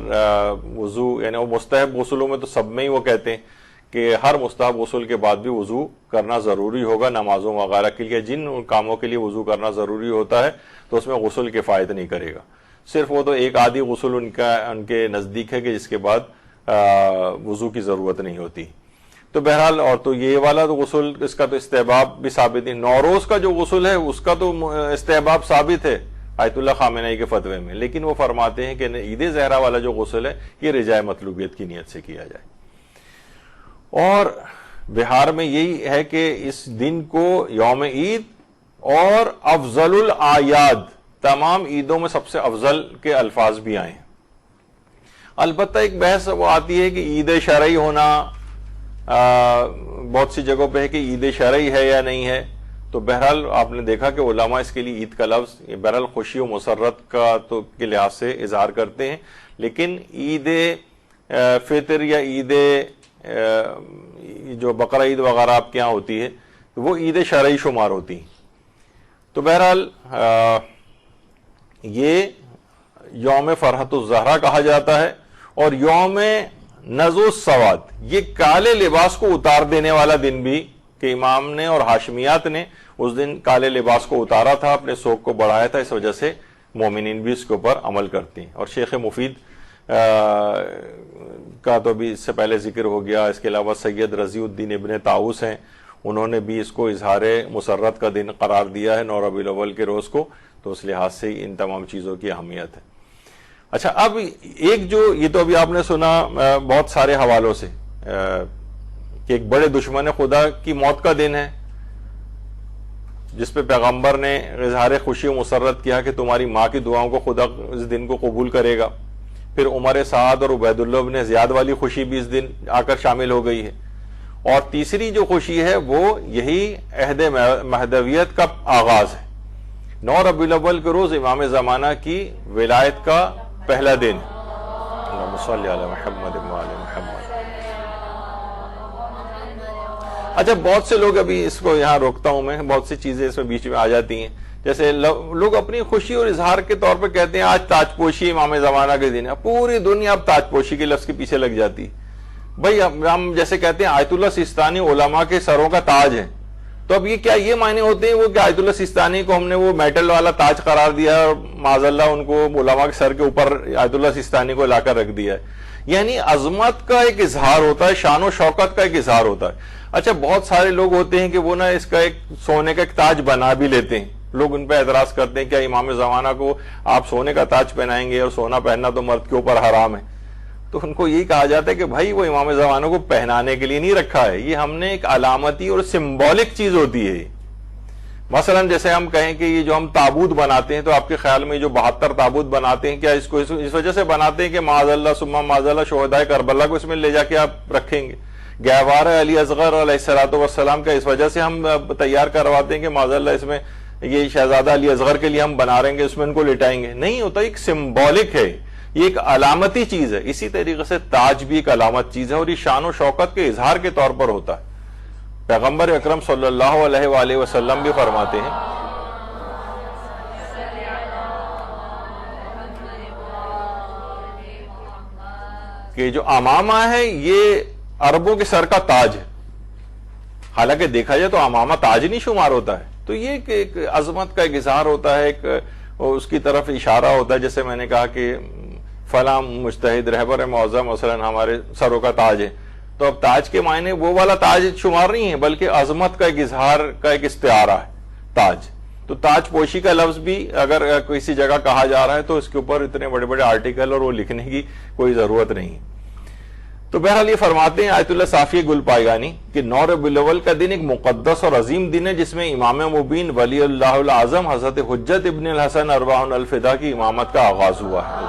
وضو، یعنی وہ مستحب غسلوں میں تو سب میں ہی وہ کہتے ہیں کہ ہر مستحب غسل کے بعد بھی وضو کرنا ضروری ہوگا نمازوں وغیرہ کے لیے۔ جن کاموں کے لیے وضو کرنا ضروری ہوتا ہے تو اس میں غسل کفایت نہیں کرے گا، صرف وہ تو ایک آدھی غسل ان کے نزدیک ہے کہ جس کے بعد وضو کی ضرورت نہیں ہوتی۔ تو بہرحال اور تو یہ والا تو غسل، اس کا تو استحباب بھی ثابت ہے۔ نوروز کا جو غسل ہے اس کا تو استحباب ثابت ہے آیت اللہ خامنہئی کے فتوے میں، لیکن وہ فرماتے ہیں کہ عید زہرا والا جو غسل ہے یہ رجاء مطلوبیت کی نیت سے کیا جائے۔ اور بہار میں یہی ہے کہ اس دن کو یوم عید اور افضل الاعیاد، تمام عیدوں میں سب سے افضل کے الفاظ بھی آئے ہیں۔ البتہ ایک بحث وہ آتی ہے کہ عید شرعی ہونا بہت سی جگہوں پہ ہے کہ عید شرعی ہے یا نہیں ہے. تو بہرحال آپ نے دیکھا کہ علماء اس کے لیے عید کا لفظ بہرحال خوشی و مسرت کا تو کے لحاظ سے اظہار کرتے ہیں، لیکن عید فطر یا عید جو بقرہ عید وغیرہ آپ کے یہاں ہوتی ہے وہ عید شرعی شمار ہوتی ہیں. تو بہرحال یہ یوم فرحت الزہرا کہا جاتا ہے، اور یوم نزع السواد یہ کالے لباس کو اتار دینے والا دن بھی، کہ امام نے اور ہاشمیات نے اس دن کالے لباس کو اتارا تھا، اپنے سوگ کو بڑھایا تھا، اس وجہ سے مومنین بھی اس کے اوپر عمل کرتے ہیں. اور شیخ مفید کا تو بھی اس سے پہلے ذکر ہو گیا، اس کے علاوہ سید رضی الدین ابن طاؤس ہیں، انہوں نے بھی اس کو اظہار مسرت کا دن قرار دیا ہے 9 ربیع الاول کے روز کو. تو اس لحاظ سے ان تمام چیزوں کی اہمیت ہے. اچھا، اب ایک جو یہ تو ابھی آپ نے سنا بہت سارے حوالوں سے کہ ایک بڑے دشمن خدا کی موت کا دن ہے، جس پہ پیغمبر نے اظہار خوشی و مسرت کیا کہ تمہاری ماں کی دعاؤں کو خدا اس دن کو قبول کرے گا. پھر عمر سعد اور عبید اللہ بن زیاد والی خوشی بھی اس دن آ کر شامل ہو گئی ہے. اور تیسری جو خوشی ہے وہ یہی عہد مہدویت کا آغاز ہے. 9 ربیع الاول کے روز امام زمانہ کی ولایت کا پہلا دن. اللہم صلی علی محمد وعلی محمد. اچھا، بہت سے لوگ، ابھی اس کو یہاں روکتا ہوں میں، بہت سی چیزیں اس میں بیچ میں آ جاتی ہیں. جیسے لوگ اپنی خوشی اور اظہار کے طور پہ کہتے ہیں آج تاج پوشی امام زمانہ کے دن ہے. پوری دنیا اب تاج پوشی کے لفظ کے پیچھے لگ جاتی. بھائی ہم جیسے کہتے ہیں آیت اللہ سیستانی علماء کے سروں کا تاج ہے، تو اب یہ کیا یہ معنی ہوتے ہیں وہ کہ آیت اللہ سیستانی کو ہم نے وہ میٹل والا تاج قرار دیا ہے اور معاذ اللہ ان کو علماء کے سر کے اوپر آیت اللہ سیستانی کو لا کر رکھ دیا ہے؟ یعنی عظمت کا ایک اظہار ہوتا ہے، شان و شوکت کا ایک اظہار ہوتا ہے. اچھا، بہت سارے لوگ ہوتے ہیں کہ وہ اس کا ایک سونے کا ایک تاج بنا بھی لیتے ہیں. لوگ ان پہ اعتراض کرتے ہیں کہ امام زمانہ کو آپ سونے کا تاج پہنائیں گے، اور سونا پہننا تو مرد کے اوپر حرام ہے. تو ان کو یہی کہا جاتا ہے کہ بھائی وہ امام زمانہ کو پہنانے کے لیے نہیں رکھا ہے، یہ ہم نے ایک علامتی اور سمبولک چیز ہوتی ہے. مثلا جیسے ہم کہیں کہ یہ جو ہم تابوت بناتے ہیں، تو آپ کے خیال میں جو 72 تابوت بناتے ہیں، کیا اس کو اس وجہ سے بناتے ہیں کہ معاذ اللہ ثم معاذ اللہ شہدائے کربلا کو اس میں لے جا کے آپ رکھیں گے؟ گہوار علی اصغر علیہ الصلوۃ والسلام کا اس وجہ سے ہم تیار کرواتے ہیں کہ معاذ اللہ اس میں یہ شہزادہ علی اصغر کے لیے ہم بنا رہے ہیں کہ اس میں ان کو لٹائیں گے؟ نہیں ہوتا، ایک سمبولک ہے، یہ ایک علامتی چیز ہے. اسی طریقے سے تاج بھی ایک علامت چیز ہے، اور یہ شان و شوکت کے اظہار کے طور پر ہوتا ہے. پیغمبر اکرم صلی اللہ علیہ وآلہ وسلم بھی فرماتے ہیں کہ جو امامہ ہے یہ عربوں کے سر کا تاج ہے. حالانکہ دیکھا جائے تو امامہ تاج نہیں شمار ہوتا ہے. تو یہ ایک عظمت کا ایک اظہار ہوتا ہے، ایک اس کی طرف اشارہ ہوتا ہے. جیسے میں نے کہا کہ فلاں مجتہد رہبر معظم مثلا ہمارے سروں کا تاج ہے، تو اب تاج کے معنی وہ والا تاج شمار نہیں ہے، بلکہ عظمت کا ایک اظہار کا ایک استعارہ ہے تاج. تو تاج پوشی کا لفظ بھی اگر کسی جگہ کہا جا رہا ہے تو اس کے اوپر اتنے بڑے بڑے آرٹیکل اور وہ لکھنے کی کوئی ضرورت نہیں. تو بہرحال یہ فرماتے ہیں آیت اللہ صافی گل پائیگانی کہ 9 ربیع الاول کا دن ایک مقدس اور عظیم دن ہے، جس میں امام مبین ولی اللہ الاعظم حضرت حجت ابن الحسن ارواح الفدا کی امامت کا آغاز ہوا ہے.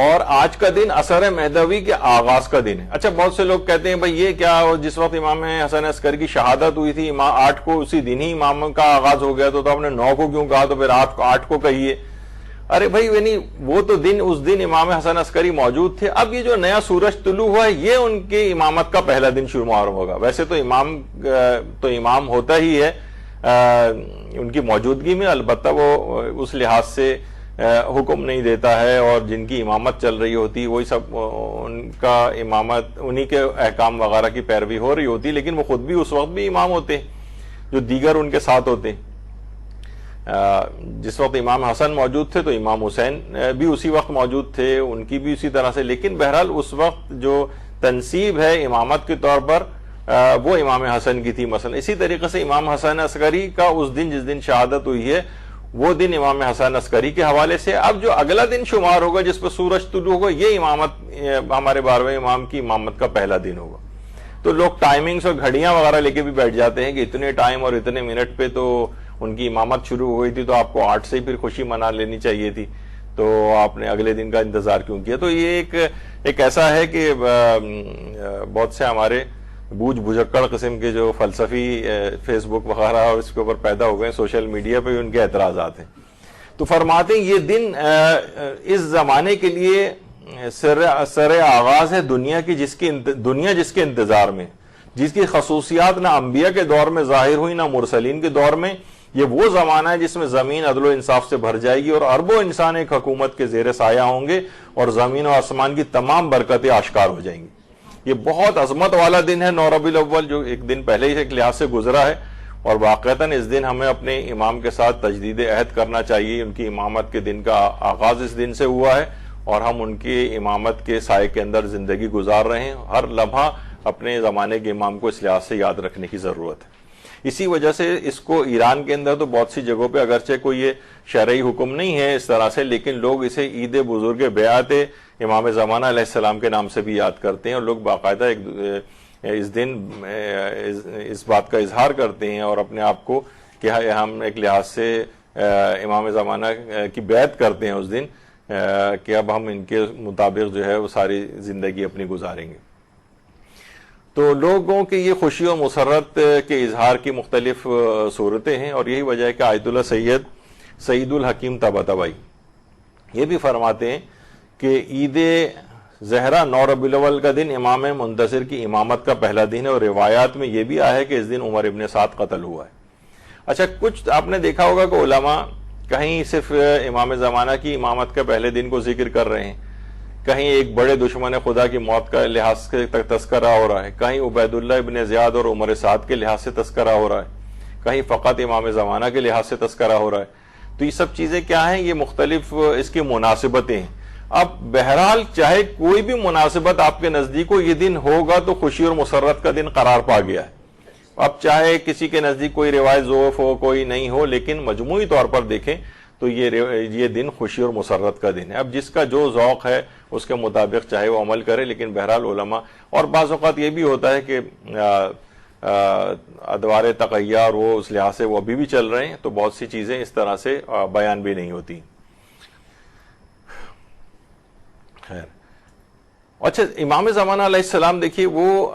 اور آج کا دن اثر مہدوی کے آغاز کا دن ہے. اچھا، بہت سے لوگ کہتے ہیں بھئی یہ کیا، جس وقت امام حسن عسکری کی شہادت ہوئی تھی 8 کو اسی دن ہی امام کا آغاز ہو گیا، تو آپ نے 9 کو کیوں کہا، تو پھر 8 کو کہیے. ارے بھائی یعنی وہ تو دن اس دن امام حسن عسکری موجود تھے. اب یہ جو نیا سورج طلوع ہوا ہے یہ ان کی امامت کا پہلا دن شمار ہوگا. ویسے تو امام ہوتا ہی ہے ان کی موجودگی میں، البتہ وہ اس لحاظ سے حکم نہیں دیتا ہے، اور جن کی امامت چل رہی ہوتی وہی سب ان کا امامت انہی کے احکام وغیرہ کی پیروی ہو رہی ہوتی، لیکن وہ خود بھی اس وقت بھی امام ہوتے ہیں جو دیگر ان کے ساتھ ہوتے ہیں. جس وقت امام حسن موجود تھے تو امام حسین بھی اسی وقت موجود تھے، ان کی بھی اسی طرح سے. لیکن بہرحال اس وقت جو تنصیب ہے امامت کے طور پر وہ امام حسن کی تھی. مثلا اسی طریقے سے امام حسن عسکری کا اس دن جس دن شہادت ہوئی ہے وہ دن امام حسن عسکری کے حوالے سے. اب جو اگلا دن شمار ہوگا جس پر سورج طلوع ہوگا، یہ امامت ہمارے 12ویں امام کی امامت کا پہلا دن ہوگا. تو لوگ ٹائمنگز اور گھڑیاں وغیرہ لے کے بھی بیٹھ جاتے ہیں کہ اتنے ٹائم اور اتنے منٹ پہ تو ان کی امامت شروع ہوئی تھی تو آپ کو 8 سے ہی پھر خوشی منا لینی چاہیے تھی، تو آپ نے اگلے دن کا انتظار کیوں کیا؟ تو یہ ایک ایسا ہے کہ بہت سے ہمارے بوجھ بجکڑ قسم کے جو فلسفی فیس بک وغیرہ اور اس کے اوپر پیدا ہو گئے، سوشل میڈیا پہ ان کے اعتراضات ہیں. تو فرماتے ہیں یہ دن اس زمانے کے لیے سر آغاز ہے دنیا جس کے انتظار میں، جس کی خصوصیات نہ انبیاء کے دور میں ظاہر ہوئی نہ مرسلین کے دور میں. یہ وہ زمانہ ہے جس میں زمین عدل و انصاف سے بھر جائے گی اور اربوں انسان ایک حکومت کے زیر سایہ ہوں گے اور زمین و آسمان کی تمام برکتیں آشکار ہو جائیں گی. یہ بہت عظمت والا دن ہے 9 ربیع الاول، جو ایک دن پہلے ہی ایک لحاظ سے گزرا ہے، اور واقعتاً اس دن ہمیں اپنے امام کے ساتھ تجدید عہد کرنا چاہیے. ان کی امامت کے دن کا آغاز اس دن سے ہوا ہے اور ہم ان کی امامت کے سائے کے اندر زندگی گزار رہے ہیں. ہر لمحہ اپنے زمانے کے امام کو اس لحاظ سے یاد رکھنے کی ضرورت ہے. اسی وجہ سے اس کو ایران کے اندر تو بہت سی جگہوں پہ اگرچہ کوئی یہ شرعی حکم نہیں ہے اس طرح سے، لیکن لوگ اسے عید بزرگ بیعت امام زمانہ علیہ السلام کے نام سے بھی یاد کرتے ہیں، اور لوگ باقاعدہ اس دن اس بات کا اظہار کرتے ہیں اور اپنے آپ کو کہ ہم ایک لحاظ سے امام زمانہ کی بیعت کرتے ہیں اس دن کہ اب ہم ان کے مطابق جو ہے وہ ساری زندگی اپنی گزاریں گے. تو لوگوں کی یہ خوشی و مسرت کے اظہار کی مختلف صورتیں ہیں، اور یہی وجہ ہے کہ آیت اللہ سعید الحکیم طباطبائی یہ بھی فرماتے ہیں کہ عید زہرا 9 ربیع الاول کا دن امام منتصر کی امامت کا پہلا دن ہے، اور روایات میں یہ بھی آیا ہے کہ اس دن عمر ابن سعد قتل ہوا ہے. اچھا، کچھ آپ نے دیکھا ہوگا کہ علماء کہیں صرف امام زمانہ کی امامت کے پہلے دن کو ذکر کر رہے ہیں، کہیں ایک بڑے دشمن خدا کی موت کا لحاظ سے تذکرہ ہو رہا ہے، کہیں عبید اللہ ابن زیاد اور عمر سعد کے لحاظ سے تذکرہ ہو رہا ہے، کہیں فقط امام زمانہ کے لحاظ سے تذکرہ ہو رہا ہے. تو یہ سب چیزیں کیا ہیں؟ یہ مختلف اس کی مناسبتیں ہیں. اب بہرحال چاہے کوئی بھی مناسبت آپ کے نزدیک ہو، یہ دن ہوگا تو خوشی اور مسرت کا دن قرار پا گیا ہے. اب چاہے کسی کے نزدیک کوئی روایت ضعف ہو، کوئی نہیں ہو، لیکن مجموعی طور پر دیکھیں تو یہ دن خوشی اور مسرت کا دن ہے. اب جس کا جو ذوق ہے اس کے مطابق چاہے وہ عمل کرے، لیکن بہرحال علماء، اور بعض اوقات یہ بھی ہوتا ہے کہ ادوار تقیہ اور وہ اس لحاظ سے وہ ابھی بھی چل رہے ہیں، تو بہت سی چیزیں اس طرح سے بیان بھی نہیں ہوتی. خیر، اچھا، امام زمانہ علیہ السلام دیکھیے وہ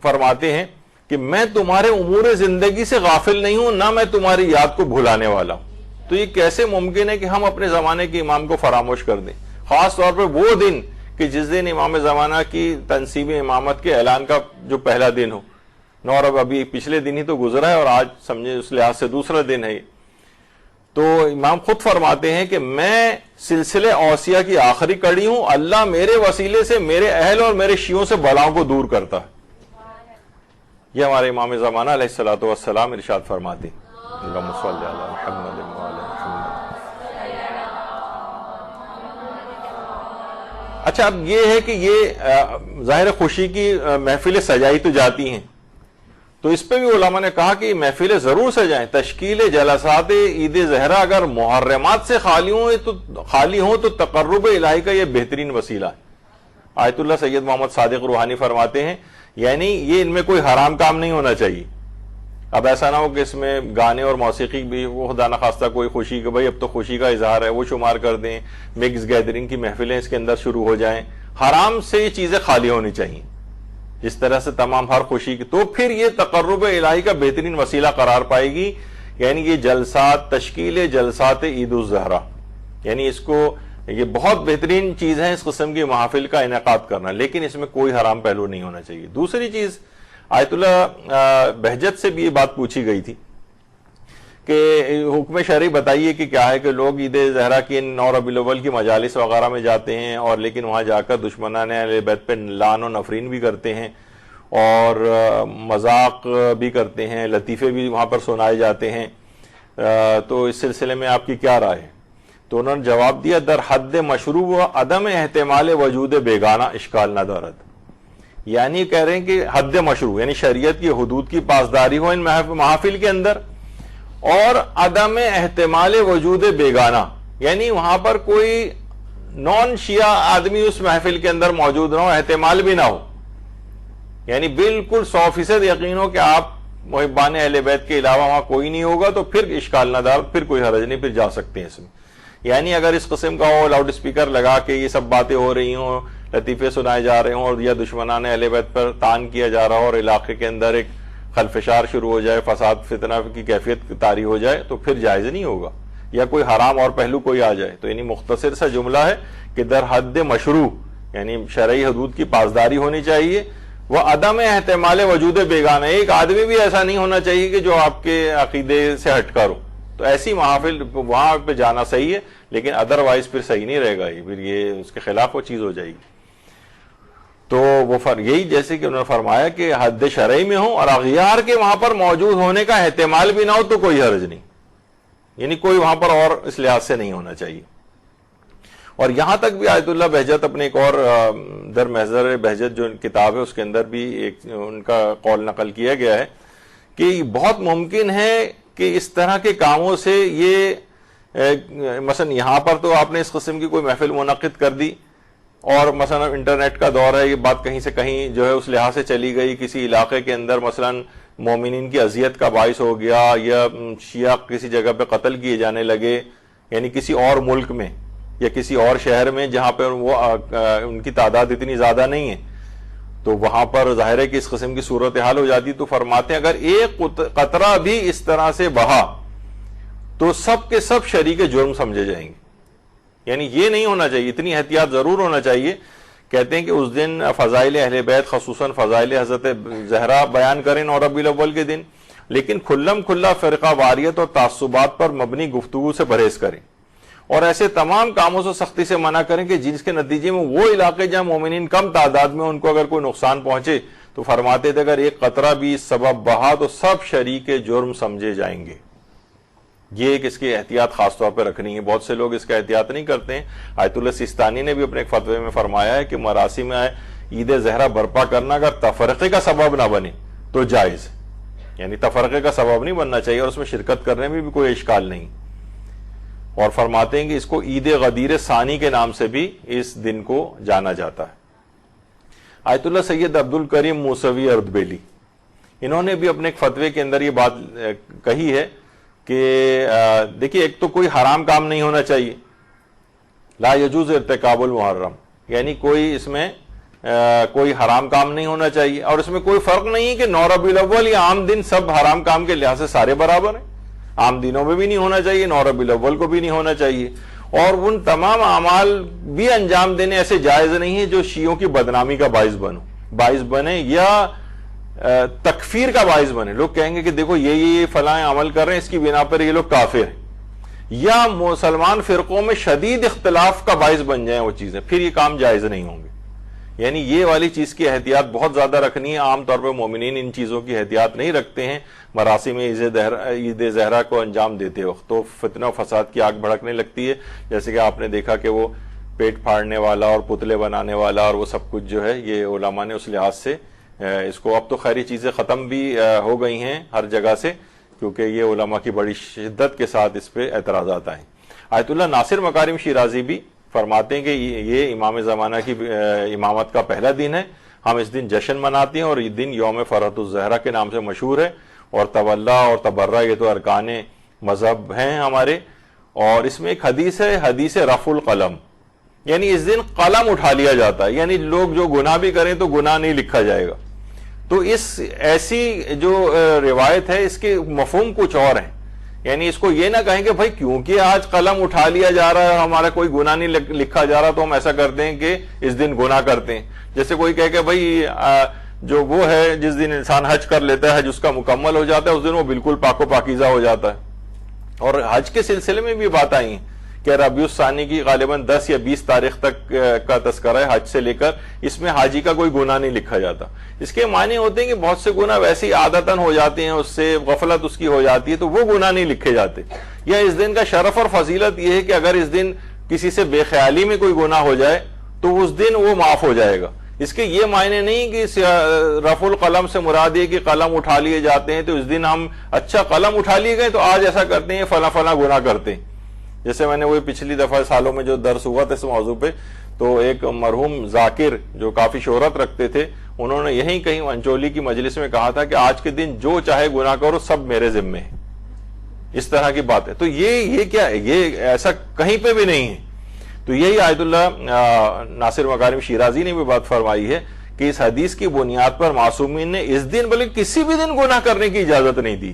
فرماتے ہیں کہ میں تمہارے امور زندگی سے غافل نہیں ہوں، نہ میں تمہاری یاد کو بھلانے والا ہوں. تو یہ کیسے ممکن ہے کہ ہم اپنے زمانے کے امام کو فراموش کر دیں، خاص طور پہ وہ دن کہ جس دن امام زمانہ کی تنصیب امامت کے اعلان کا جو پہلا دن ہو. 9 ربیع ابھی پچھلے دن ہی تو گزرا ہے اور آج سمجھے اس لحاظ سے دوسرا دن ہے. تو امام خود فرماتے ہیں کہ میں سلسلے اوصیہ کی آخری کڑی ہوں، اللہ میرے وسیلے سے میرے اہل اور میرے شیعوں سے بلاؤں کو دور کرتا ہے. یہ ہمارے امام زمانہ علیہ السلام ارشاد فرماتے ہیں. اللہم صلی علی محمد وعلی محمد. اچھا، اب یہ ہے کہ یہ ظاہر خوشی کی محفلیں سجائی تو جاتی ہیں، تو اس پہ بھی علماء نے کہا کہ یہ محفلیں ضرور سجائیں. تشکیل جلسات عید زہرا اگر محرمات سے خالی ہوں تو تقرب الہی کا یہ بہترین وسیلہ ہے. آیت اللہ سید محمد صادق روحانی فرماتے ہیں یعنی یہ ان میں کوئی حرام کام نہیں ہونا چاہیے. اب ایسا نہ ہو کہ اس میں گانے اور موسیقی بھی وہ خدا نخواستہ کوئی خوشی کہ بھائی اب تو خوشی کا اظہار ہے وہ شمار کر دیں، مکس گیدرنگ کی محفلیں اس کے اندر شروع ہو جائیں. حرام سے یہ چیزیں خالی ہونی چاہیے جس طرح سے تمام ہر خوشی کی. تو پھر یہ تقرب الہی کا بہترین وسیلہ قرار پائے گی. یعنی یہ جلسات، تشکیل جلسات عید الزہرا، یعنی اس کو یہ بہت بہترین چیز ہے اس قسم کی محافل کا انعقاد کرنا، لیکن اس میں کوئی حرام پہلو نہیں ہونا چاہیے. دوسری چیز، آیت اللہ بہجت سے بھی یہ بات پوچھی گئی تھی کہ حکم شرعی بتائیے کہ کیا ہے کہ لوگ عید زہرا کی 9 ربیع الاول کی مجالس وغیرہ میں جاتے ہیں اور لیکن وہاں جا کر دشمنان اہل بیت پہ لعن و نفرین بھی کرتے ہیں اور مذاق بھی کرتے ہیں، لطیفے بھی وہاں پر سنائے جاتے ہیں، تو اس سلسلے میں آپ کی کیا رائے ہے؟ تو انہوں نے جواب دیا در حد مشروع و عدم احتمال وجود بیگانہ اشکال نہ دارد. یعنی کہہ رہے ہیں کہ حد مشروع یعنی شریعت کی حدود کی پاسداری ہو ان محافل کے اندر، اور عدم احتمال وجود بیگانہ یعنی وہاں پر کوئی نان شیعہ آدمی اس محفل کے اندر موجود نہ ہو، احتمال بھی نہ ہو، یعنی بالکل 100% یقین ہو کہ آپ محبان اہل بیت کے علاوہ وہاں کوئی نہیں ہوگا تو پھر اشکال نہ دار، پھر کوئی حرج نہیں، پھر جا سکتے ہیں اس میں. یعنی اگر اس قسم کا ہو لاؤڈ اسپیکر لگا کے یہ سب باتیں ہو رہی ہوں، لطیفے سنائے جا رہے ہوں، اور یا دشمنان اہل بیت پر تان کیا جا رہا ہو اور علاقے کے اندر ایک خلفشار شروع ہو جائے، فساد فتنہ کی کیفیت طاری ہو جائے، تو پھر جائز نہیں ہوگا. یا کوئی حرام اور پہلو کوئی آ جائے تو یعنی مختصر سا جملہ ہے کہ در حد مشروع یعنی شرعی حدود کی پاسداری ہونی چاہیے. وہ عدم احتمال وجود بیگانہ، ایک آدمی بھی ایسا نہیں ہونا چاہیے کہ جو آپ کے عقیدے سے ہٹ کر ہو، تو ایسی محافل وہاں پہ جانا صحیح ہے، لیکن ادروائز پھر صحیح نہیں رہے گا، پھر یہ اس کے خلاف وہ چیز ہو جائے گی. تو وہ یہی جیسے کہ انہوں نے فرمایا کہ حد شرعی میں ہو اور اغیار کے وہاں پر موجود ہونے کا احتمال بھی نہ ہو تو کوئی حرج نہیں، یعنی کوئی وہاں پر اور اس لحاظ سے نہیں ہونا چاہیے. اور یہاں تک بھی آیت اللہ بہجت اپنے ایک اور در محضر بہجت جو کتاب ہے اس کے اندر بھی ایک ان کا قول نقل کیا گیا ہے کہ بہت ممکن ہے کہ اس طرح کے کاموں سے یہ مثلا یہاں پر تو آپ نے اس قسم کی کوئی محفل منعقد کر دی اور مثلا انٹرنیٹ کا دور ہے، یہ بات کہیں سے کہیں جو ہے اس لحاظ سے چلی گئی، کسی علاقے کے اندر مثلا مومنین کی اذیت کا باعث ہو گیا یا شیعہ کسی جگہ پہ قتل کیے جانے لگے، یعنی کسی اور ملک میں یا کسی اور شہر میں جہاں پہ وہ ان کی تعداد اتنی زیادہ نہیں ہے، تو وہاں پر ظاہر ہے کہ اس قسم کی صورتحال ہو جاتی. تو فرماتے ہیں اگر ایک قطرہ بھی اس طرح سے بہا تو سب کے سب شریک جرم سمجھے جائیں گے. یعنی یہ نہیں ہونا چاہیے، اتنی احتیاط ضرور ہونا چاہیے. کہتے ہیں کہ اس دن فضائل اہل بیت خصوصاً فضائل حضرت زہرا بیان کریں 9 ربیع الاول کے دن، لیکن کھلم کھلا فرقہ واریت اور تعصبات پر مبنی گفتگو سے پرہیز کریں اور ایسے تمام کاموں سے سختی سے منع کریں کہ جس کے نتیجے میں وہ علاقے جہاں مومنین کم تعداد میں ان کو اگر کوئی نقصان پہنچے تو فرماتے تھے اگر ایک قطرہ بھی اس سبب بہا تو سب شریک جرم سمجھے جائیں گے. یہ ایک اس کی احتیاط خاص طور پہ رکھنی ہے. بہت سے لوگ اس کا احتیاط نہیں کرتے ہیں. آیت اللہ سیستانی نے بھی اپنے ایک فتوے میں فرمایا ہے کہ مراسم عید زہرا برپا کرنا اگر تفرقے کا سبب نہ بنے تو جائز، یعنی تفرقے کا سبب نہیں بننا چاہیے اور اس میں شرکت کرنے میں بھی کوئی اشکال نہیں. اور فرماتے ہیں کہ اس کو عید غدیر ثانی کے نام سے بھی اس دن کو جانا جاتا ہے. آیت اللہ سید عبد الکریم موسوی اردبیلی انہوں نے بھی اپنے ایک فتوے کے اندر یہ بات کہی ہے کہ دیکھیے ایک تو کوئی حرام کام نہیں ہونا چاہیے، لا یجوز ارتکاب المحرم، یعنی کوئی اس میں کوئی حرام کام نہیں ہونا چاہیے. اور اس میں کوئی فرق نہیں کہ 9 ربیع الاول یا عام دن سب حرام کام کے لحاظ سے سارے برابر ہیں. عام دنوں میں بھی نہیں ہونا چاہیے، 9 ربیع الاول کو بھی نہیں ہونا چاہیے. اور ان تمام اعمال بھی انجام دینے ایسے جائز نہیں ہیں جو شیعوں کی بدنامی کا باعث بنے یا تکفیر کا باعث بنے. لوگ کہیں گے کہ دیکھو یہ فلاں عمل کر رہے ہیں، اس کی بنا پر یہ لوگ کافر ہیں، یا مسلمان فرقوں میں شدید اختلاف کا باعث بن جائیں وہ چیزیں، پھر یہ کام جائز نہیں ہوں گے. یعنی یہ والی چیز کی احتیاط بہت زیادہ رکھنی ہے. عام طور پہ مومنین ان چیزوں کی احتیاط نہیں رکھتے ہیں مراسم عید زہرا کو انجام دیتے وقت، تو فتنہ و فساد کی آگ بھڑکنے لگتی ہے. جیسے کہ آپ نے دیکھا کہ وہ پیٹ پھاڑنے والا اور پتلے بنانے والا اور وہ سب کچھ جو ہے یہ علماء نے اس لحاظ سے اس کو، اب تو خیری چیزیں ختم بھی ہو گئی ہیں ہر جگہ سے کیونکہ یہ علماء کی بڑی شدت کے ساتھ اس پہ اعتراضات آئے. آیت اللہ ناصر مکارم شیرازی بھی فرماتے ہیں کہ یہ امام زمانہ کی امامت کا پہلا دن ہے، ہم اس دن جشن مناتے ہیں اور یہ دن یوم فرحت الزہرا کے نام سے مشہور ہے. اور تولا اور تبرہ یہ تو ارکان مذہب ہیں ہمارے. اور اس میں ایک حدیث ہے، حدیث رفع القلم، یعنی اس دن قلم اٹھا لیا جاتا ہے، یعنی لوگ جو گناہ بھی کریں تو گناہ نہیں لکھا جائے گا. تو اس ایسی جو روایت ہے اس کے مفہوم کچھ اور ہیں. یعنی اس کو یہ نہ کہیں کہ بھائی کیونکہ آج قلم اٹھا لیا جا رہا ہے ہمارا کوئی گناہ نہیں لکھا جا رہا تو ہم ایسا کرتے ہیں کہ اس دن گناہ کرتے ہیں. جیسے کوئی کہے کہ بھائی جو وہ ہے جس دن انسان حج کر لیتا ہے، حج اس کا مکمل ہو جاتا ہے، اس دن وہ بالکل پاک و پاکیزہ ہو جاتا ہے. اور حج کے سلسلے میں بھی بات آئی ہیں کہ ربیع الثانی کی غالباً 10 یا 20 تاریخ تک کا تذکرہ ہے حج سے لے کر، اس میں حاجی کا کوئی گناہ نہیں لکھا جاتا. اس کے معنی ہوتے ہیں کہ بہت سے گناہ ویسے ہی عادتاً ہو جاتے ہیں، اس سے غفلت اس کی ہو جاتی ہے تو وہ گناہ نہیں لکھے جاتے. یا اس دن کا شرف اور فضیلت یہ ہے کہ اگر اس دن کسی سے بے خیالی میں کوئی گناہ ہو جائے تو اس دن وہ معاف ہو جائے گا. اس کے یہ معنی نہیں کہ رفع القلم سے مراد یہ کہ قلم اٹھا لیے جاتے ہیں تو اس دن ہم اچھا قلم اٹھا لیے گئے تو آج ایسا کرتے ہیں فلاں فلاں گناہ کرتے ہیں. جیسے میں نے وہ پچھلی دفعہ سالوں میں جو درس ہوا تھا اس موضوع پہ تو ایک مرحوم ذاکر جو کافی شہرت رکھتے تھے، انہوں نے یہیں کہیں انچولی کی مجلس میں کہا تھا کہ آج کے دن جو چاہے گناہ کرو سب میرے ذمے ہے، اس طرح کی بات ہے۔ تو یہ کیا ہے، یہ ایسا کہیں پہ بھی نہیں ہے۔ تو یہی آیت اللہ ناصر مکارم شیرازی نے بھی بات فرمائی ہے کہ اس حدیث کی بنیاد پر معصومین نے اس دن بلکہ کسی بھی دن گناہ کرنے کی اجازت نہیں دی،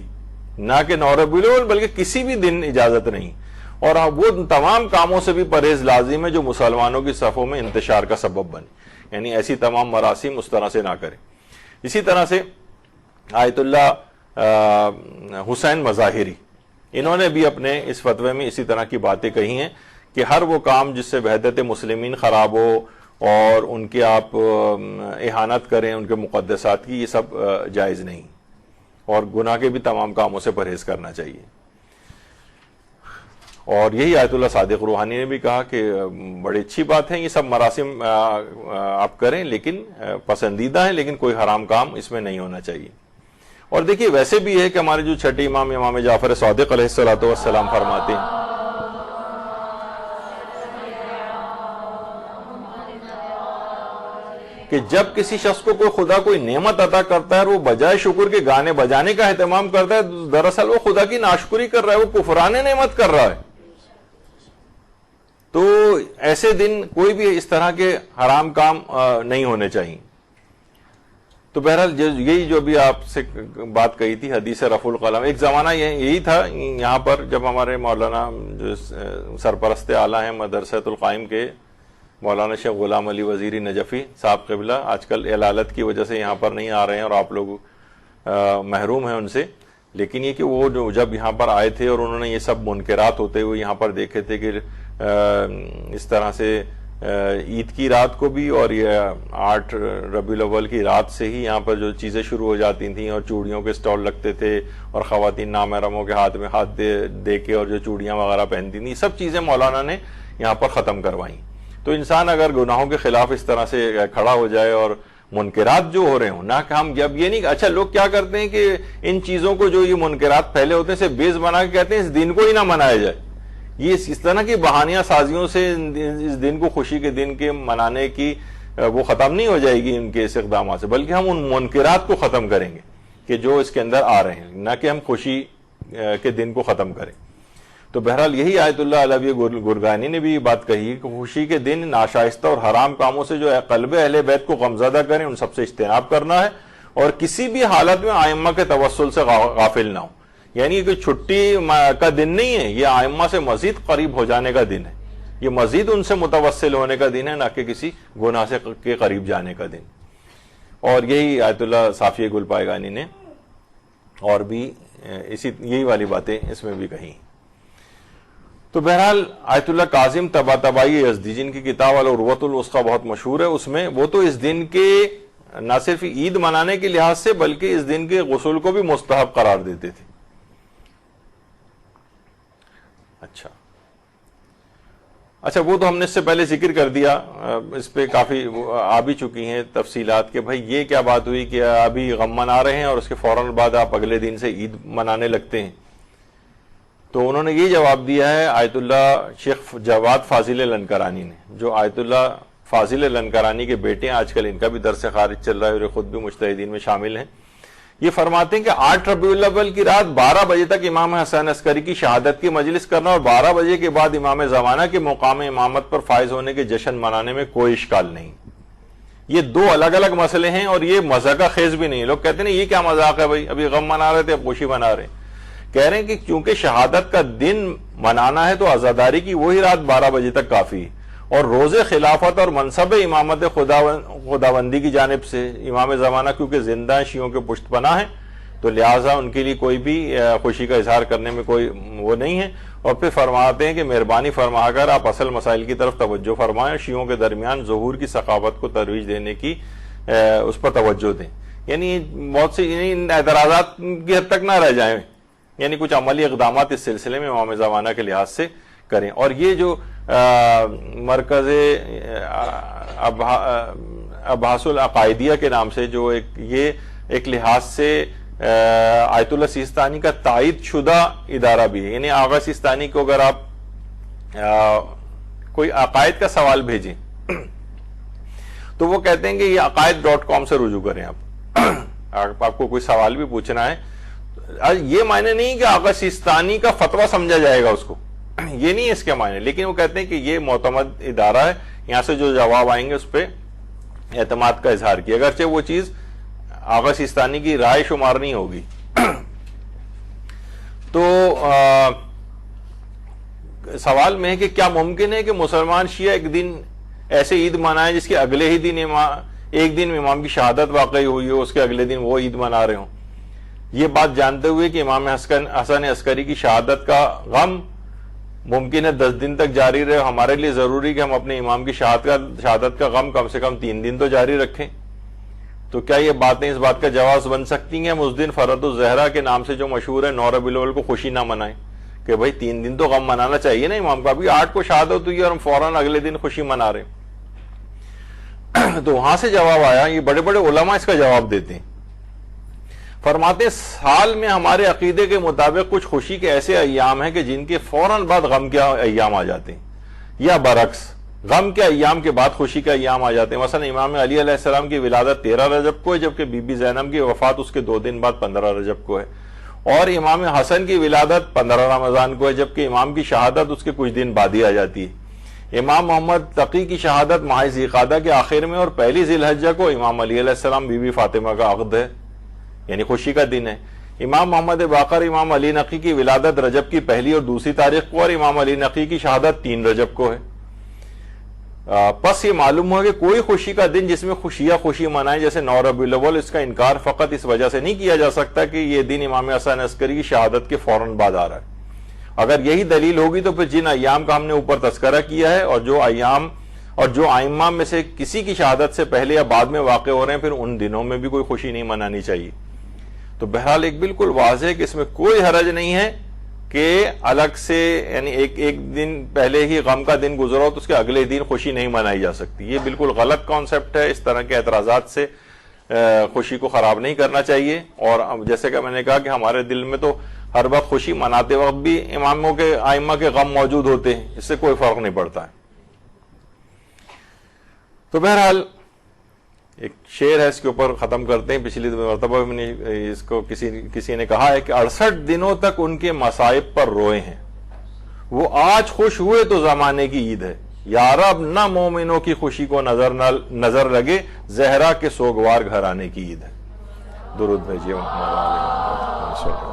نہ کہ 9 ربیع الاول بلکہ کسی بھی دن اجازت نہیں، اور وہ تمام کاموں سے بھی پرہیز لازم ہے جو مسلمانوں کی صفوں میں انتشار کا سبب بنے، یعنی ایسی تمام مراسم اس طرح سے نہ کریں۔ اسی طرح سے آیت اللہ حسین مظاہری، انہوں نے بھی اپنے اس فتوے میں اسی طرح کی باتیں کہی ہیں کہ ہر وہ کام جس سے وحدت مسلمین خراب ہو اور ان کی آپ اہانت کریں ان کے مقدسات کی، یہ سب جائز نہیں، اور گناہ کے بھی تمام کاموں سے پرہیز کرنا چاہیے۔ اور یہی آیت اللہ صادق روحانی نے بھی کہا کہ بڑی اچھی بات ہے، یہ سب مراسم آپ کریں لیکن پسندیدہ ہیں، لیکن کوئی حرام کام اس میں نہیں ہونا چاہیے۔ اور دیکھیے ویسے بھی ہے کہ ہمارے جو چھٹے امام جعفر صادق علیہ السلام فرماتے ہیں کہ جب کسی شخص کو خدا کوئی نعمت عطا کرتا ہے اور وہ بجائے شکر کے گانے بجانے کا اہتمام کرتا ہے، دراصل وہ خدا کی ناشکری کر رہا ہے، وہ کفران نعمت کر رہا ہے۔ تو ایسے دن کوئی بھی اس طرح کے حرام کام نہیں ہونے چاہیے۔ تو بہرحال یہی جو بھی آپ سے بات کہی تھی حدیث رفع القلم، ایک زمانہ یہی تھا یہاں پر جب ہمارے مولانا جو سرپرست اعلیٰ ہیں مدرسۃ القائم کے مولانا شیخ غلام علی وزیری نجفی صاحب قبلہ آج کل علالت کی وجہ سے یہاں پر نہیں آ رہے ہیں اور آپ لوگ محروم ہیں ان سے، لیکن یہ کہ وہ جب یہاں پر آئے تھے اور انہوں نے یہ سب منکرات ہوتے ہوئے یہاں پر دیکھے تھے کہ اس طرح سے عید کی رات کو بھی اور یہ 8 ربیع الاول کی رات سے ہی یہاں پر جو چیزیں شروع ہو جاتی تھیں اور چوڑیوں کے سٹال لگتے تھے اور خواتین نامحرموں کے ہاتھ میں ہاتھ دے کے اور جو چوڑیاں وغیرہ پہنتی تھیں، سب چیزیں مولانا نے یہاں پر ختم کروائیں۔ تو انسان اگر گناہوں کے خلاف اس طرح سے کھڑا ہو جائے اور منکرات جو ہو رہے ہوں نہ کہ ہم جب یہ نہیں، اچھا لوگ کیا کرتے ہیں کہ ان چیزوں کو جو یہ منکرات پھیلے ہوتے ہیں سے بیس بنا کے کہتے ہیں اس دن کو ہی نہ منایا جائے، یہ اس طرح کی بہانیاں سازیوں سے اس دن کو خوشی کے دن کے منانے کی وہ ختم نہیں ہو جائے گی ان کے اس اقدامات سے، بلکہ ہم ان منکرات کو ختم کریں گے کہ جو اس کے اندر آ رہے ہیں، نہ کہ ہم خوشی کے دن کو ختم کریں۔ تو بہرحال یہی آیت اللہ علوی گرگانی نے بھی یہ بات کہی کہ خوشی کے دن ناشائستہ اور حرام کاموں سے جو قلب اہل بیت کو غمزدہ کریں ان سب سے اجتناب کرنا ہے، اور کسی بھی حالت میں ائمہ کے توسل سے غافل نہ ہو، یعنی کہ چھٹی کا دن نہیں ہے، یہ ائمہ سے مزید قریب ہو جانے کا دن ہے، یہ مزید ان سے متوسل ہونے کا دن ہے، نہ کہ کسی گناہ سے کے قریب جانے کا دن۔ اور یہی آیت اللہ صافی گل پائگانی نے اور بھی یہی والی باتیں اس میں بھی کہی۔ تو بہرحال آیت اللہ کاظم طباطبائی یزدی جن کی کتاب العروۃ الوثقی بہت مشہور ہے، اس میں وہ تو اس دن کے نہ صرف عید منانے کے لحاظ سے بلکہ اس دن کے غسل کو بھی مستحب قرار دیتے تھے۔ اچھا وہ تو ہم نے اس سے پہلے ذکر کر دیا، اس پہ کافی آ بھی چکی ہیں تفصیلات کہ بھائی یہ کیا بات ہوئی کہ ابھی غم منا رہے ہیں اور اس کے فوراً بعد آپ اگلے دن سے عید منانے لگتے ہیں۔ تو انہوں نے یہ جواب دیا ہے آیت اللہ شیخ جواد فاضل لنکرانی نے، جو آیت اللہ فاضل لنکرانی کے بیٹے ہیں، آج کل ان کا بھی درس خارج چل رہا ہے اور خود بھی مجتہدین میں شامل ہیں۔ یہ فرماتے ہیں کہ 8 ربیع الاول کی رات 12 بجے تک امام حسین عسکری کی شہادت کی مجلس کرنا اور 12 بجے کے بعد امام زمانہ کے مقام امامت پر فائز ہونے کے جشن منانے میں کوئی اشکال نہیں۔ یہ دو الگ الگ مسئلے ہیں اور یہ مذاق خیز بھی نہیں ہے۔ لوگ کہتے ہیں یہ کیا مذاق ہے بھائی، ابھی غم منا رہے تھے اب خوشی منا رہے ہیں۔ کہہ رہے ہیں کہ کیونکہ شہادت کا دن منانا ہے تو عزاداری کی وہی رات 12 بجے تک کافی ہے، اور روز خلافت اور منصب امامت خداوندی کی جانب سے امام زمانہ کیونکہ زندہ شیعوں کے پشت پناہ ہیں تو لہٰذا ان کے لیے کوئی بھی خوشی کا اظہار کرنے میں کوئی وہ نہیں ہے۔ اور پھر فرماتے ہیں کہ مہربانی فرما کر آپ اصل مسائل کی طرف توجہ فرمائیں، شیعوں کے درمیان ظہور کی ثقافت کو ترویج دینے کی اس پر توجہ دیں، یعنی بہت سی اعتراضات کی حد تک نہ رہ جائیں، یعنی کچھ عملی اقدامات اس سلسلے میں امام زمانہ کے لحاظ سے کریں۔ اور یہ جو مرکز ابحاث العقائدیہ کے نام سے جو یہ ایک لحاظ سے آیت اللہ سیستانی کا تائید شدہ ادارہ بھی ہے، یعنی آغا سیستانی کو اگر آپ کوئی عقائد کا سوال بھیجیں تو وہ کہتے ہیں کہ یہ عقائد.com سے رجوع کریں آپ کو کوئی سوال بھی پوچھنا ہے. یہ معنی نہیں کہ آقا سیستانی کا فتویٰ سمجھا جائے گا اس کو, یہ نہیں ہے اس کے معنی, لیکن وہ کہتے ہیں کہ یہ معتمد ادارہ ہے, یہاں سے جو جواب آئیں گے اس پہ اعتماد کا اظہار کیا, اگرچہ وہ چیز آقا سیستانی کی رائے شمار نہیں ہوگی. تو سوال میں ہے کہ کیا ممکن ہے کہ مسلمان شیعہ ایک دن ایسے عید منائے جس کے اگلے ہی دن ایک دن امام کی شہادت واقعی ہوئی ہو, اس کے اگلے دن وہ عید منا رہے ہوں. یہ بات جانتے ہوئے کہ امام حسن عسکری کی شہادت کا غم ممکن ہے 10 دن تک جاری رہے, ہمارے لیے ضروری کہ ہم اپنے امام کی شہادت کا غم کم سے کم 3 دن تو جاری رکھیں. تو کیا یہ باتیں اس بات کا جواز بن سکتی ہیں ہم اس دن فرد الزہرا کے نام سے جو مشہور ہے 9 ربیع الاول کو خوشی نہ منائیں, کہ بھائی 3 دن تو غم منانا چاہیے نا امام کا, ابھی 8 کو شہادت ہوئی اور ہم فوراً اگلے دن خوشی منا رہے ہیں. تو وہاں سے جواب آیا, یہ بڑے بڑے علماء اس کا جواب دیتے ہیں, فرماتے سال میں ہمارے عقیدے کے مطابق کچھ خوشی کے ایسے ایام ہیں کہ جن کے فوراً بعد غم کے ایام آ جاتے ہیں, یا برعکس غم کے ایام کے بعد خوشی کے ایام آ جاتے ہیں. مثلا امام علی علیہ السلام کی ولادت 13 رجب کو ہے, جبکہ بی بی زینب کی وفات اس کے 2 دن بعد 15 رجب کو ہے, اور امام حسن کی ولادت 15 رمضان کو ہے, جبکہ امام کی شہادت اس کے کچھ دن بعد ہی آ جاتی ہے. امام محمد تقی کی شہادت ماہ ذی القعدہ کے آخر میں, اور پہلی ذی الحجہ کو امام علی علیہ السلام بی بی فاطمہ کا عقد ہے, یعنی خوشی کا دن ہے. امام محمد باقر امام علی نقی کی ولادت رجب کی 1 اور 2 تاریخ کو, اور امام علی نقی کی شہادت 3 رجب کو ہے. پس یہ معلوم ہوا کہ کوئی خوشی کا دن جس میں خوشی منائے جیسے 9 ربیع الاول, اس کا انکار فقط اس وجہ سے نہیں کیا جا سکتا کہ یہ دن امام حسن عسکری کی شہادت کے فوراً بعد آ رہا ہے. اگر یہی دلیل ہوگی تو پھر جن ایام کا ہم نے اوپر تذکرہ کیا ہے اور جو ائمہ میں سے کسی کی شہادت سے پہلے یا بعد میں واقع ہو رہے ہیں, پھر ان دنوں میں بھی کوئی خوشی نہیں منانی چاہیے. تو بہرحال ایک بالکل واضح ہے کہ اس میں کوئی حرج نہیں ہے کہ الگ سے, یعنی ایک دن پہلے ہی غم کا دن گزرا تو اس کے اگلے دن خوشی نہیں منائی جا سکتی. یہ بالکل غلط کانسیپٹ ہے, اس طرح کے اعتراضات سے خوشی کو خراب نہیں کرنا چاہیے. اور جیسے کہ میں نے کہا کہ ہمارے دل میں تو ہر وقت خوشی مناتے وقت بھی اماموں کے ائمہ کے غم موجود ہوتے ہیں, اس سے کوئی فرق نہیں پڑتا ہے. تو بہرحال ایک شعر ہے, اس کے اوپر ختم کرتے ہیں. پچھلی مرتبہ میں نے اس کو کسی نے کہا ہے کہ 68 دنوں تک ان کے مصائب پر روئے ہیں, وہ آج خوش ہوئے تو زمانے کی عید ہے. یا رب نہ مومنوں کی خوشی کو نظر لگے, زہرا کے سوگوار گھرانے کی عید ہے. درود بھیجیے محمد علیہ.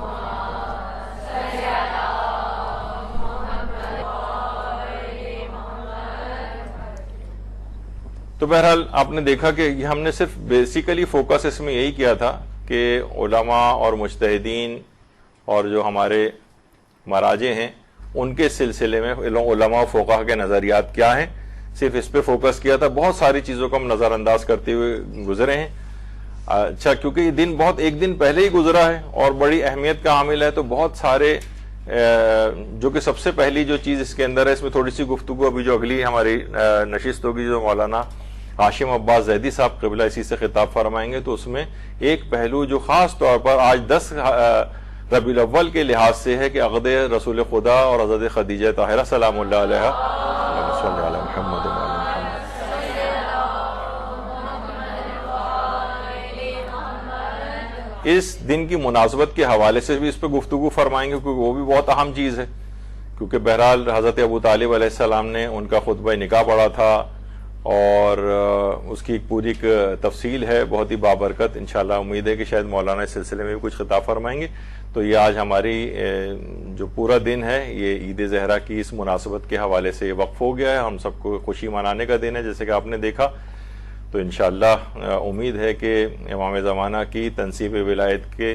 تو بہرحال آپ نے دیکھا کہ ہم نے صرف بیسیکلی فوکس اس میں یہی کیا تھا کہ علماء اور مجتہدین اور جو ہمارے مراجع ہیں ان کے سلسلے میں علماء و فقہا کے نظریات کیا ہیں, صرف اس پہ فوکس کیا تھا. بہت ساری چیزوں کو ہم نظر انداز کرتے ہوئے گزرے ہیں. اچھا, کیونکہ یہ دن ایک دن پہلے ہی گزرا ہے اور بڑی اہمیت کا حامل ہے, تو بہت سارے جو کہ سب سے پہلی جو چیز اس کے اندر ہے, اس میں تھوڑی سی گفتگو ابھی جو اگلی ہماری نشست ہوگی جو مولانا ہاشم عباس زیدی صاحب قبلہ اسی سے خطاب فرمائیں گے, تو اس میں ایک پہلو جو خاص طور پر آج 10 ربیع الاول کے لحاظ سے ہے کہ عقد رسول خدا اور حضرت خدیجہ طاہرہ سلام اللہ علیہا صلی علی محمد اس دن کی مناسبت کے حوالے سے بھی اس پہ گفتگو فرمائیں گے, کیونکہ وہ بھی بہت اہم چیز ہے. کیونکہ بہرحال حضرت ابو طالب علیہ السلام نے ان کا خطبہ نکاح پڑھا تھا اور اس کی ایک پوری ایک تفصیل ہے بہت ہی بابرکت. انشاءاللہ امید ہے کہ شاید مولانا اس سلسلے میں بھی کچھ خطاب فرمائیں گے. تو یہ آج ہماری جو پورا دن ہے یہ عید زہرا کی اس مناسبت کے حوالے سے یہ وقف ہو گیا ہے. ہم سب کو خوشی منانے کا دن ہے جیسے کہ آپ نے دیکھا. تو انشاءاللہ امید ہے کہ امام زمانہ کی تنصیب ولایت کے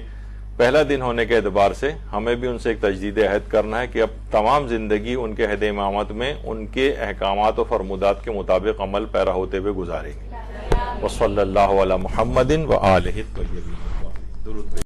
پہلا دن ہونے کے اعتبار سے ہمیں بھی ان سے ایک تجدید عہد کرنا ہے کہ اب تمام زندگی ان کے عہد امامت میں ان کے احکامات و فرمودات کے مطابق عمل پیرا ہوتے ہوئے گزاریں گے. وصلی اللہ علی محمد وآلہ الطیبین.